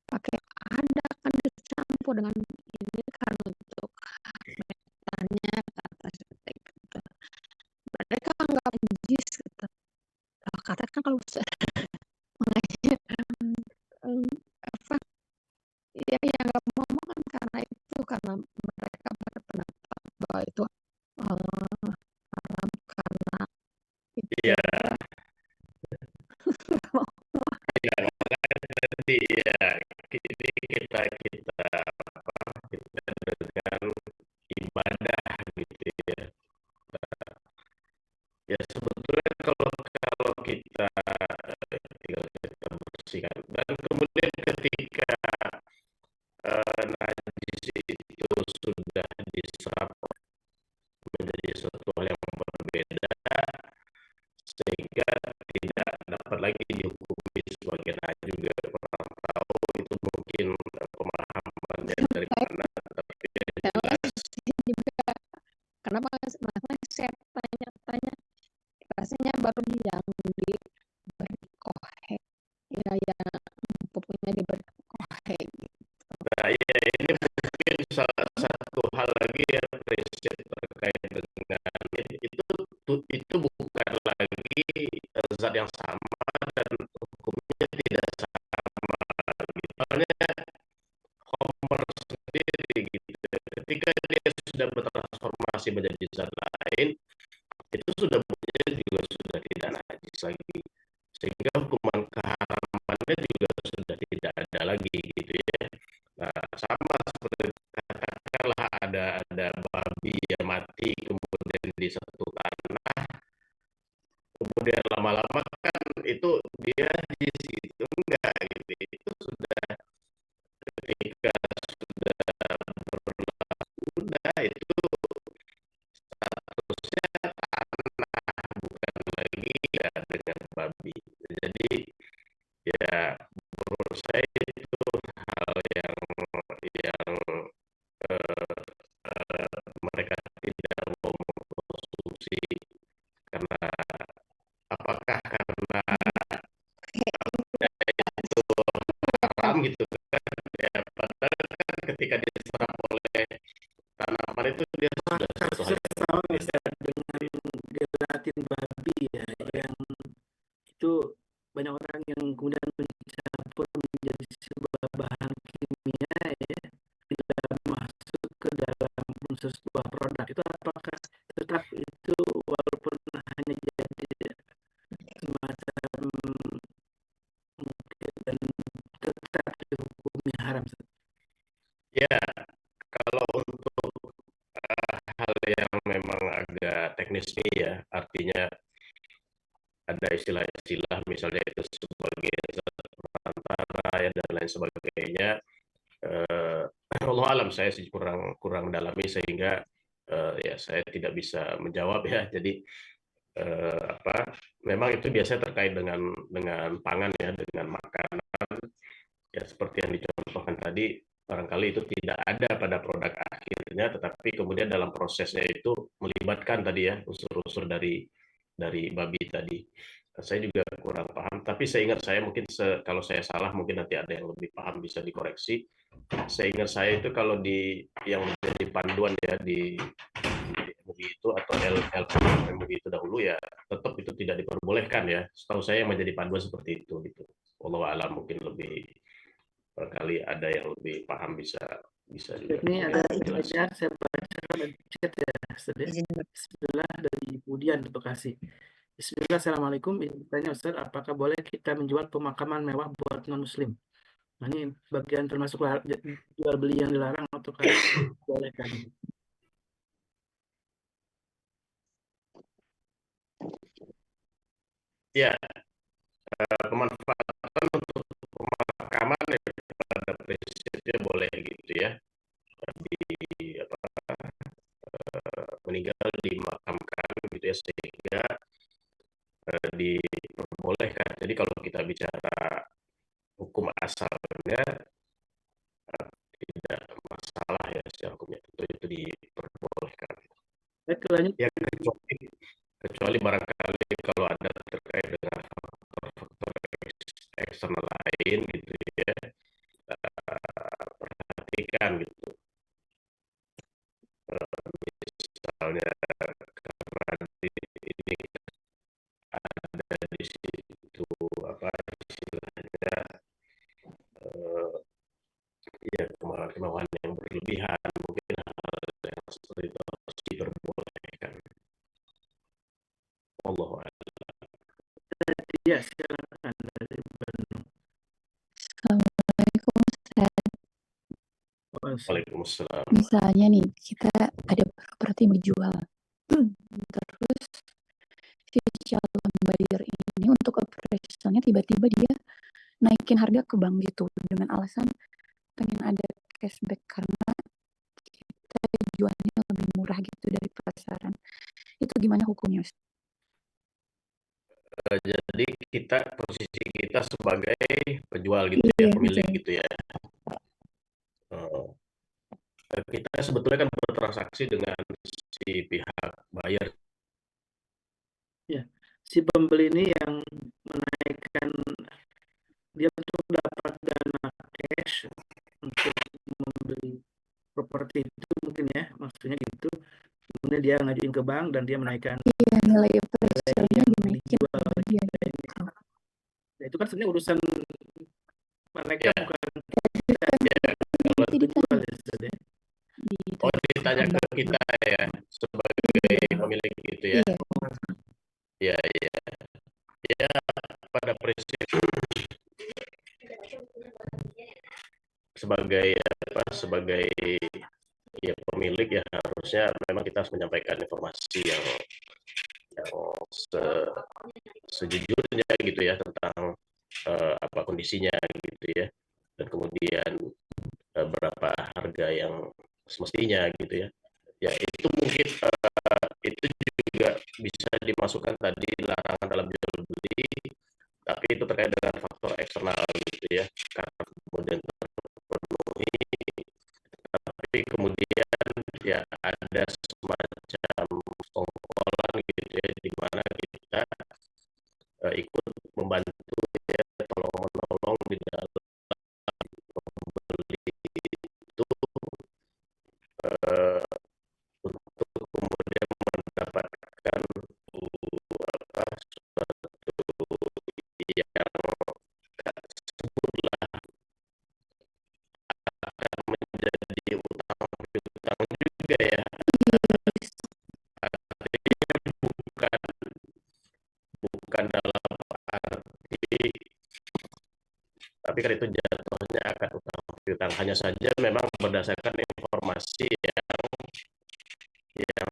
pakai ada kan dicampur dengan ini kan untuk tanya kata seperti itu. Mereka nggak najis gitu. Katakan kalau makanya apa ya nggak mau makan karena itu, karena mereka berpendapat bahwa itu haram karena itu iya mau ya, jadi ya ini kita dengan ibadah gitu ya. Ya sebetulnya kalau kita tinggal kita bersihkan dan kemudian ketika najis itu sudah diserap menjadi suatu hal yang berbeda sehingga tidak dapat lagi dihukumi sebagai najis juga, kurang tahu itu mungkin pemahamannya dari mana, tapi yang jelas juga kenapa saya tanya rasanya baru yang diberi kohe ya pupuknya diberi kohe gitu. nah ya ini mungkin salah satu hal lagi yang prinsip terkait dengan itu bukan lagi zat yang sama dan hukumnya tidak sama sudah bunyinya juga sudah tidak najis lagi, sehingga hukuman keharamannya juga sudah tidak ada lagi gitu ya. Nah, sama seperti katakanlah ada babi yang mati kemudian di satu tanah, kemudian lama-lama kan itu dia di situ enggak gitu, itu sudah ketika sudah udah itu statusnya tanah, bukan lagi ya dengan babi. Jadi ya menurut saya itu hal yang mereka tidak mau mengkonsumsi karena apakah karena itu haram gitu kan ya, padahal kan ketika diserap oleh tanaman itu dia sudah satu hal yang Sama berbeda. Ustaz, dengan gelatin babi ya, yang itu banyak orang yang kemudian mencampur menjadi sebuah bahan kimia ya, tidak masuk ke dalam unsur sebuah produk. Itu apakah tetap itu walaupun hanya jadi semacam mungkin dan tetap dihukumi haram? Ya, kalau untuk hal yang memang agak teknis nih ya, artinya ada istilah-istilah misalnya itu sebagai zat perantara ya dan lain sebagainya. Allah alam, saya sih kurang dalami sehingga ya saya tidak bisa menjawab ya. Jadi memang itu biasanya terkait dengan pangan ya, dengan makanan ya, seperti yang dicontohkan tadi, barangkali itu tidak ada pada produk akhirnya, tetapi kemudian dalam prosesnya itu melibatkan tadi ya unsur-unsur dari babi tadi. Saya juga kurang paham, tapi seingat saya mungkin kalau saya salah mungkin nanti ada yang lebih paham bisa dikoreksi. Seingat saya itu kalau yang menjadi panduan ya di MUI itu atau MUI itu dahulu ya tetap itu tidak diperbolehkan ya. Setahu saya yang menjadi panduan seperti itu gitu. Wallahu alam, mungkin lebih barangkali ada yang lebih paham bisa juga Ini ada jelaskan. pertanyaan saya bacakan di chat ya, Ustaz ya. Bismillah dari Budian di Bekasi. Bismillah, Assalamualaikum. Ini bertanya Ustaz, apakah boleh kita menjual pemakaman mewah buat non-muslim? Nah, ini bagian termasuk jual beli yang dilarang atau bolehkan? Ya, pemanfaatan untuk pemakaman ya pada prinsipnya boleh gitu ya. Meninggal dimakamkan gitu ya, sehingga diperbolehkan. Jadi kalau kita bicara hukum asalnya tidak masalah ya secara hukumnya, itu diperbolehkan. Ya kecuali barangkali kalau ada terkait dengan faktor-faktor eksternal lain gitu ya, perhatikan gitu. Misalnya karena ini ada di situ apa istilahnya ya kemauan yang berlebihan, mungkin hal yang seperti itu harus diperbolehkan. Allah Ya, silakan dari Bandung. Assalamualaikum Ustaz. Waalaikumsalam. Misalnya nih, kita ada properti mau dijual. Terus si calon buyer ini untuk operasionalnya tiba-tiba dia naikin harga ke bank gitu dengan alasan pengen ada cashback karena kita jualnya lebih murah gitu dari pasaran. Itu gimana hukumnya, Ustaz? Jadi posisi kita sebagai penjual gitu ya, pemilik gitu ya. Kita sebetulnya kan bertransaksi dengan si pihak buyer. Ya, si pembeli ini yang menaikkan, dia untuk dapat dana cash untuk membeli properti itu mungkin ya, maksudnya gitu. Kemudian dia ngajuin ke bank dan dia menaikkan nilai operasionalnya dinaikin. Nah, itu kan sebenarnya urusan mereka ya. Bukan kita kalau dijual ya, Ustaz ya. Ditanya ke kita ya sebagai pemilik gitu ya. sebagai sebagai ya pemilik ya harusnya memang kita harus menyampaikan informasi yang sejujurnya gitu ya tentang apa kondisinya gitu ya, dan kemudian berapa harga yang semestinya gitu ya. Ya itu mungkin itu juga bisa dimasukkan tadi larangan dalam jual beli, tapi itu terkait dengan faktor eksternal gitu ya, karena kemudian terpenuhi, tapi kemudian ya ada semacam sekongkolan gitu ya, di mana kita ikut membantu ya, tolong menolong di dalam membeli itu untuk kemudian mendapatkan apa suatu yang sebutlah akan menjadi utang juga ya. Artinya bukan dalam arti, tapi kan itu jatuhnya akan utang hanya saja memang berdasarkan informasi yang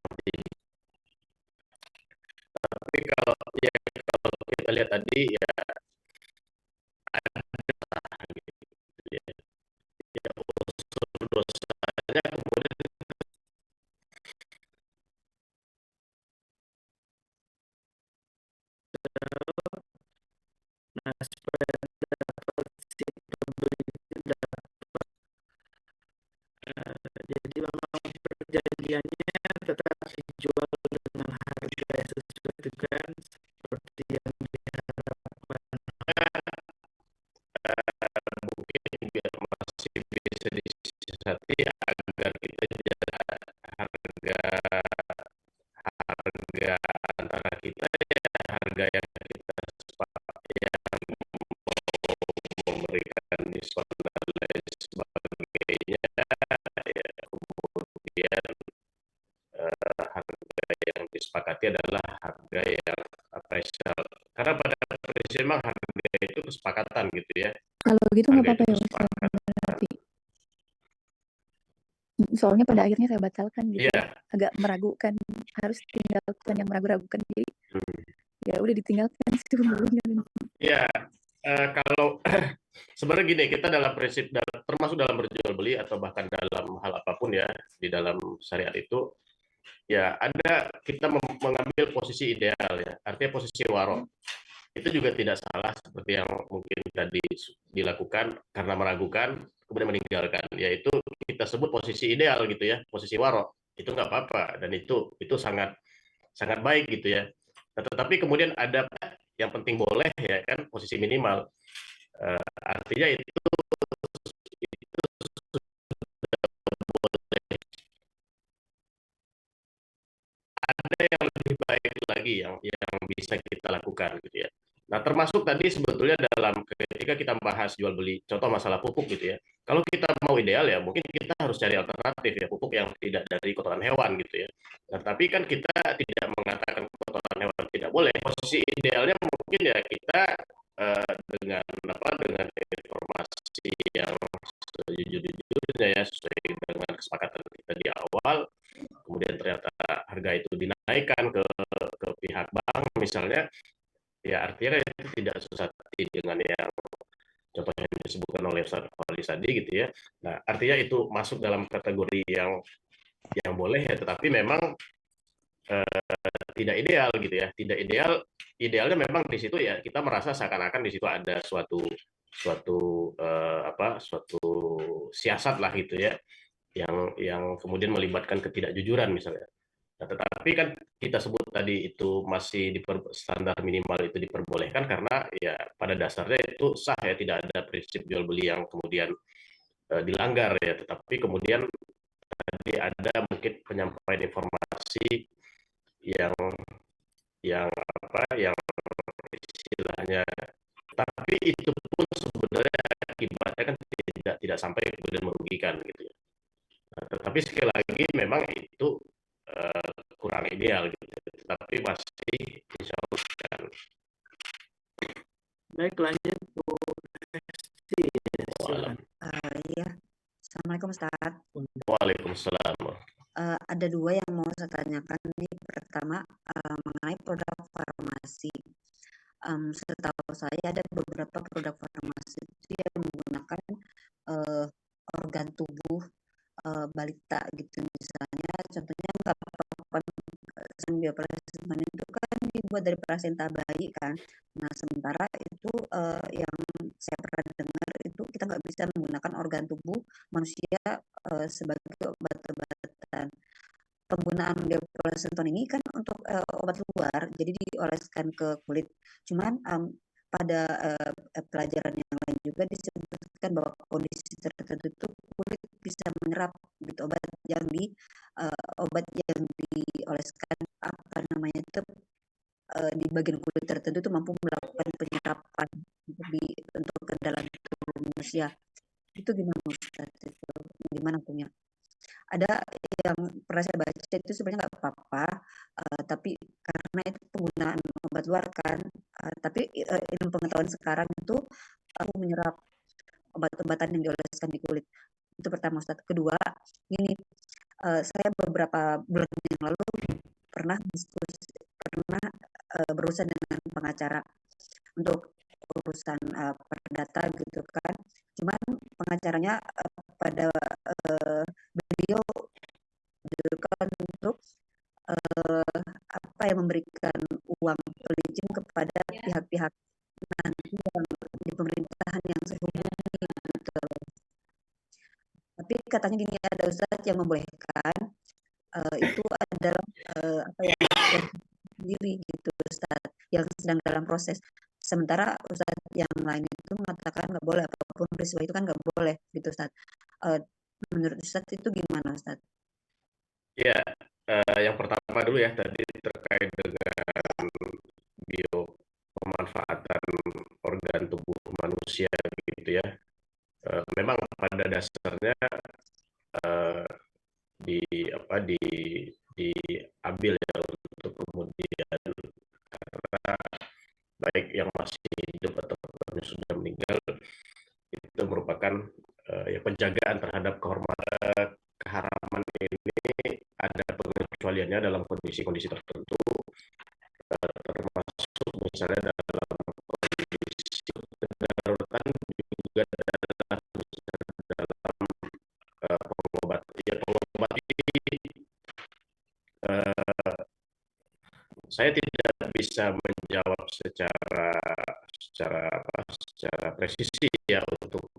tapi kalau kita lihat tadi ya ada gitu ya, unsur dosanya kemudian Nah, supaya dapat si pembeli dapat, jadi memang perjanjiannya tetap dijual dengan harga sesuai dengan seperti yang diharapkan. mungkin biar masih bisa disiasati agar kita harga antara kita ya, harga yang kita sepakati yang memberikan diskon dan lain sebagainya ya, kemudian harga yang disepakati adalah harga yang appraisal, karena pada prinsipnya memang harga itu kesepakatan gitu ya. Kalau gitu nggak Harga apa-apa itu ya Ustaz, kesepakatan. berarti. Soalnya pada akhirnya saya batalkan gitu Iya. ya. Agak meragukan, harus tinggalkan yang meragu-ragukan. Jadi ya udah ditinggalkan situ pembelinya. Ya, kalau sebenarnya gini, kita dalam prinsip termasuk dalam berjual beli atau bahkan dalam hal apapun ya di dalam syariat itu ya ada kita mengambil posisi ideal ya, artinya posisi waro. Itu juga tidak salah seperti yang mungkin tadi dilakukan karena meragukan kemudian meninggalkan, yaitu kita sebut posisi ideal gitu ya, posisi waro. Itu nggak apa-apa dan itu sangat sangat baik gitu ya. Tetapi kemudian ada yang penting boleh ya kan posisi minimal. Artinya itu ada yang lebih baik lagi yang bisa kita lakukan gitu ya. Nah, termasuk tadi sebetulnya dalam ketika kita bahas jual beli, contoh masalah pupuk gitu ya. Kalau kita mau ideal ya, mungkin kita harus cari alternatif ya, pupuk yang tidak dari kotoran hewan gitu ya. Nah, tapi kan kita tidak mengatakan kotoran hewan tidak boleh. Posisi idealnya mungkin ya kita dengan informasi yang sejujur-jujurnya ya, sesuai dengan kesepakatan kita di awal, kemudian ternyata harga itu dinaikkan ke pihak bank misalnya, ya artinya itu tidak sesuai dengan yang contohnya yang disebutkan oleh Ustaz Fadli tadi gitu ya. Nah, artinya itu masuk dalam kategori yang boleh ya, tetapi memang tidak ideal gitu ya. Tidak ideal, idealnya memang di situ ya kita merasa seakan-akan di situ ada suatu siasat lah gitu ya, yang kemudian melibatkan ketidakjujuran misalnya. Nah, tetapi kan kita sebut tadi itu masih standar minimal itu diperbolehkan karena ya pada dasarnya itu sah ya, tidak ada prinsip jual beli yang kemudian dilanggar ya, tetapi kemudian tadi ada mungkin penyampaian informasi yang istilahnya, tapi itu pun sebenarnya akibatnya kan tidak sampai kemudian merugikan gitu ya. Nah, tetapi sekali lagi memang itu kurang ideal gitu, tapi masih insya Allah kan. Baik, lanjut Bu Hesti. Silakan. Ya, Ustadz. Waalaikumsalam. Ada dua yang mau saya tanyakan nih. Pertama, mengenai produk farmasi. Setahu saya ada beberapa produk farmasi itu yang menggunakan organ tubuh balita gitu, misalnya contohnya ungkapan bioplasma itu kan dibuat dari plasenta bayi kan. Nah sementara itu yang saya pernah dengar itu kita nggak bisa menggunakan organ tubuh manusia sebagai obat-obatan. Penggunaan bioplasenton ini kan untuk obat luar, jadi dioleskan ke kulit. Cuman pada pelajaran yang lain juga disebutkan bahwa kondisi tertentu itu kulit bisa menyerap gitu obat yang dioleskan apa namanya itu di bagian kulit tertentu itu mampu melakukan penyerapan untuk ke dalam tubuh manusia. Itu gimana Ustaz? Itu gimana punya? Ada yang pernah saya baca itu sebenarnya nggak apa-apa, tapi karena itu penggunaan obat luar kan, tapi ilmu pengetahuan sekarang itu aku menyerap obat-obatan yang dioleskan di kulit. Itu pertama Ustaz. Kedua, gini, saya beberapa bulan yang lalu pernah berurusan dengan pengacara untuk urusan perdata gitu kan. Cuman pengacaranya pada beliau dianjurkan untuk memberikan uang pelicin kepada pihak-pihak nanti yang di pemerintahan yang sehubungi gitu. Tapi katanya gini, ada Ustadz yang membolehkan itu adalah sendiri gitu Ustadz yang sedang dalam proses. Sementara Ustadz yang lain itu mengatakan nggak boleh, apapun peristiwa itu kan nggak boleh gitu Ustadz. Menurut Ustadz itu gimana Ustadz? Ya, yang pertama dulu ya tadi terkait dengan pemanfaatan organ tubuh manusia gitu ya. Memang pada dasarnya diambil ya untuk kemudian, karena baik yang masih hidup atau yang sudah meninggal itu merupakan penjagaan terhadap keharaman ini ada pengecualiannya dalam kondisi-kondisi tertentu, termasuk misalnya dalam kondisi kedaruratan juga dalam saya tidak bisa menjawab secara presisi ya untuk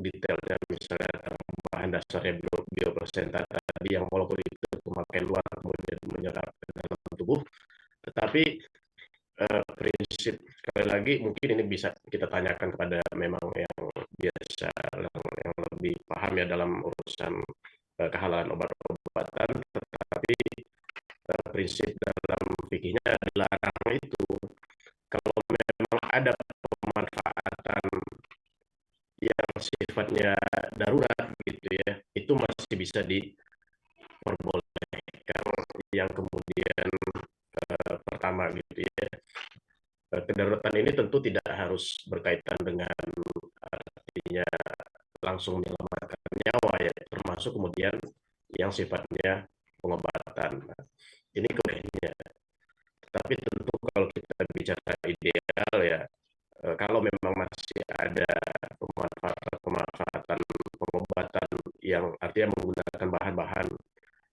detailnya, misalnya bahan dasarnya bioplacenta tadi yang walaupun itu pemakaian luar kemudian menyerap ke dalam tubuh, tetapi prinsip sekali lagi mungkin ini bisa kita tanyakan kepada memang yang biasa yang lebih paham ya dalam urusan kehalalan obat-obatan, tetapi prinsip dalam fikihnya dilarang itu kalau memang ada pemanfaatan yang sifatnya darurat gitu ya, itu masih bisa diperbolehkan. Yang kemudian pertama gitu ya, kedaruratan ini tentu tidak harus berkaitan dengan artinya langsung menyelamatkan nyawa ya, termasuk kemudian yang sifatnya pengobatan. Ini kemudiannya. Tapi tentu kalau kita bicara ideal ya, kalau memang masih ada pemanfaatan pengobatan yang artinya menggunakan bahan-bahan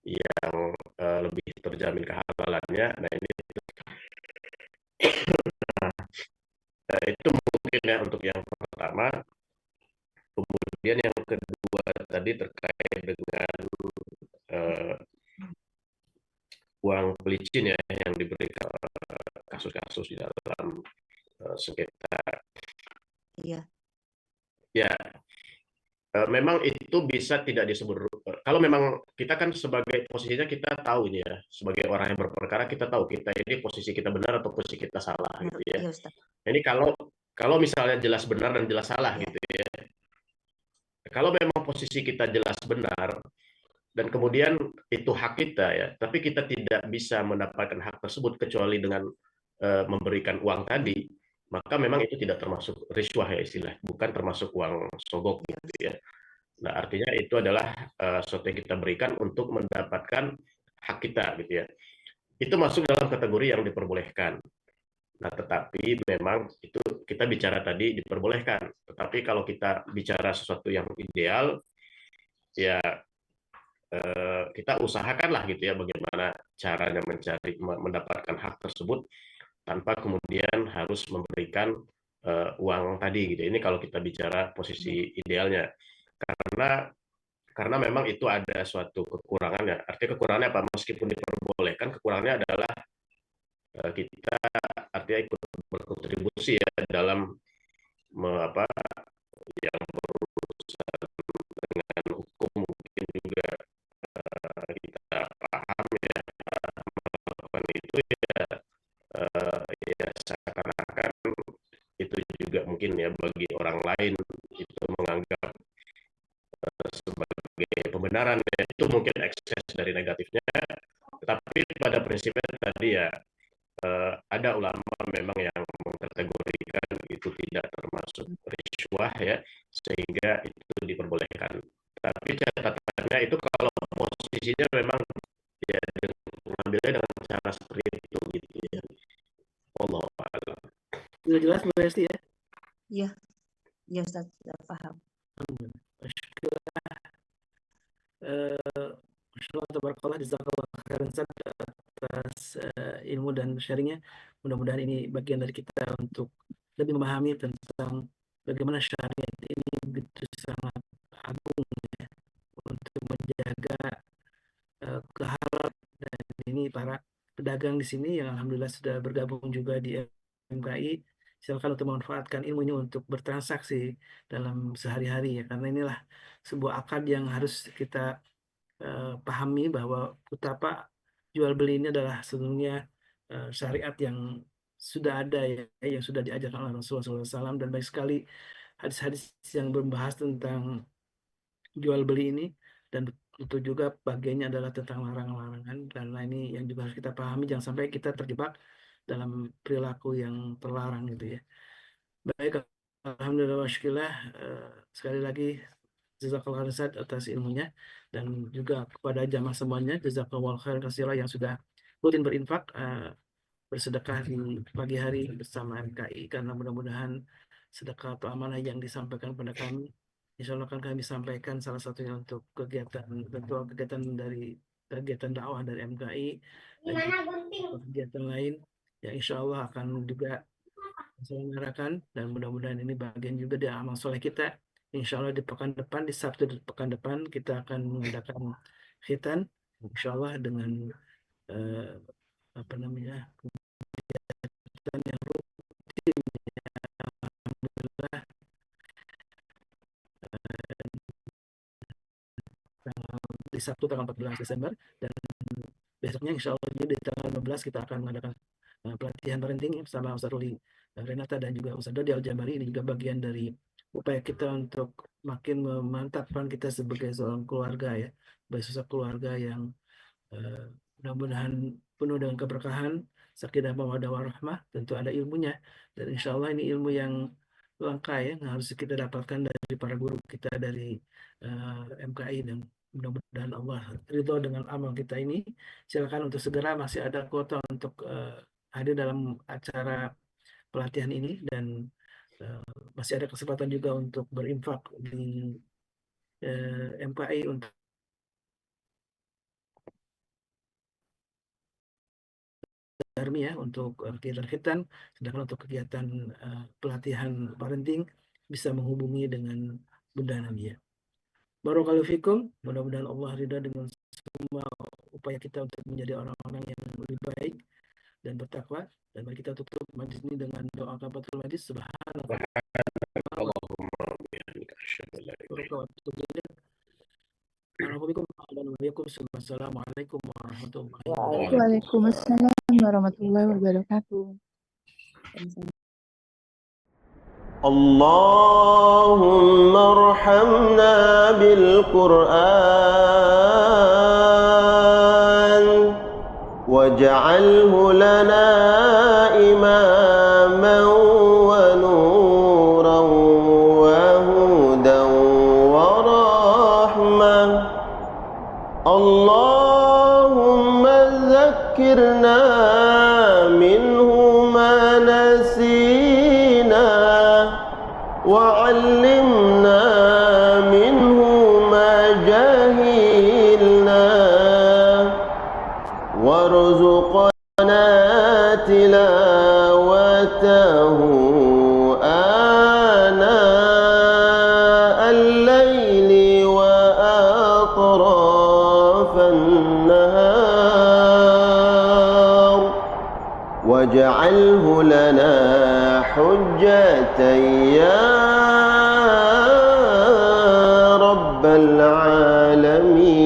yang lebih terjamin kehalalannya, nah ini itu mungkin ya untuk yang pertama. Kemudian yang kedua tadi terkait dengan uang pelicin ya yang diberikan kasus-kasus di dalam sengketa. Iya. Ya, memang itu bisa tidak disebut. Kalau memang kita kan sebagai posisinya kita tahu ini ya, sebagai orang yang berperkara kita tahu kita ini posisi kita benar atau posisi kita salah gitu ya. Iya, Ustaz. Ini kalau misalnya jelas benar dan jelas salah gitu ya. Kalau memang posisi kita jelas benar dan kemudian itu hak kita ya, tapi kita tidak bisa mendapatkan hak tersebut kecuali dengan memberikan uang tadi, maka memang itu tidak termasuk riswah ya istilah, bukan termasuk uang sogok gitu ya. Nah, artinya itu adalah sesuatu yang kita berikan untuk mendapatkan hak kita, gitu ya. Itu masuk dalam kategori yang diperbolehkan. Nah, tetapi memang itu kita bicara tadi diperbolehkan. Tetapi kalau kita bicara sesuatu yang ideal, ya kita usahakanlah gitu ya bagaimana caranya mendapatkan hak tersebut tanpa kemudian harus memberikan uang tadi gitu. Ini kalau kita bicara posisi idealnya. Karena memang itu ada suatu kekurangannya. Artinya kekurangannya apa? Meskipun diperbolehkan, kekurangannya adalah kita artinya ikut berkontribusi ya dalam yang berurusan dengan hukum, mungkin juga kita paham ya melakukan itu ya seakan-akan itu juga mungkin ya bagi orang lain itu menganggap sebagai pembenaran ya, itu mungkin ekses dari negatifnya. Tetapi pada prinsipnya tadi ya ada ulama memang yang mengkategorikan itu tidak termasuk riswah ya, sehingga itu diperbolehkan. Tapi catatannya itu kalau posisinya memang ya mengambilnya dengan cara seperti itu gitu ya. Allah a'lam. Sudah jelas Bu Hesti ya? Iya, ya Ustaz, sudah paham. Masya Allah, tabarakallah, jazakallah khairan atas ilmu dan sharingnya. Mudah-mudahan ini bagian dari kita untuk lebih memahami tentang bagaimana syariat ini begitu sangat agung ya, untuk menjaga kehalalan. Dan ini para pedagang di sini yang alhamdulillah sudah bergabung juga di MKI, silakan untuk memanfaatkan ilmu ini untuk bertransaksi dalam sehari-hari ya, karena inilah sebuah akad yang harus kita pahami bahwa betapa jual beli ini adalah sebenarnya syariat yang sudah ada ya, yang sudah diajarkan oleh Rasulullah SAW, dan banyak sekali hadis-hadis yang membahas tentang jual beli ini, dan itu juga bagiannya adalah tentang larangan-larangan, dan ini yang juga harus kita pahami, jangan sampai kita terjebak dalam perilaku yang terlarang gitu ya. Baik, alhamdulillah wa syukurillah, sekali lagi jazakallahu khairan atas ilmunya, dan juga kepada jamaah semuanya jazakallahu khairan katsira yang sudah rutin berinfak bersedekah di pagi hari bersama MKI, karena mudah-mudahan sedekah atau amanah yang disampaikan pada kami insya Allah akan kami sampaikan salah satunya untuk kegiatan dari kegiatan dakwah dari MKI dan kegiatan lain yang insya Allah akan juga diselenggarakan, dan mudah-mudahan ini bagian juga dari amal soleh kita. Insya Allah di pekan depan, di Sabtu di pekan depan kita akan mengadakan khitan, insya Allah dengan kegiatan yang rutin alhamdulillah di Sabtu tanggal 14 Desember, dan besoknya insya Allah di tanggal 15 kita akan mengadakan pelatihan parenting bersama Ustaz Ruli Renata dan juga Ustaz Dodi Al-Jambari. Ini juga bagian dari upaya kita untuk makin memantapkan kita sebagai seorang keluarga ya, sebagai sosok keluarga yang mudah-mudahan penuh dengan keberkahan, sakinah mawaddah warahmah. Tentu ada ilmunya, dan insya Allah ini ilmu yang langka ya, yang harus kita dapatkan dari para guru kita dari MKI, dan mudah-mudahan Allah ridho dengan amal kita ini. Silakan untuk segera, masih ada kuota untuk hadir dalam acara pelatihan ini, dan masih ada kesempatan juga untuk berinfak di MKI untuk Darmi ya, untuk kegiatan khitan, sedangkan untuk kegiatan pelatihan parenting bisa menghubungi dengan Bunda Nadia. Barakallahu fikum, mudah-mudahan Allah ridha dengan semua upaya kita untuk menjadi orang-orang yang lebih baik dan bertakwa. Dan mari kita tutup majlis ini dengan doa kafaratul majlis. Subhanallah. Assalamualaikum warahmatullahi wabarakatuh. Waalaikumsalam warahmatullahi wabarakatuh. اللهم ارحمنا بالقرآن واجعله لنا إماما ونورا وهدى ورحمة نسينا وعلمنا منه ما جهلنا وارزقنا تلاوته آناء الليل وأطراف النهار واجعله لنا حجة يا رب العالمين.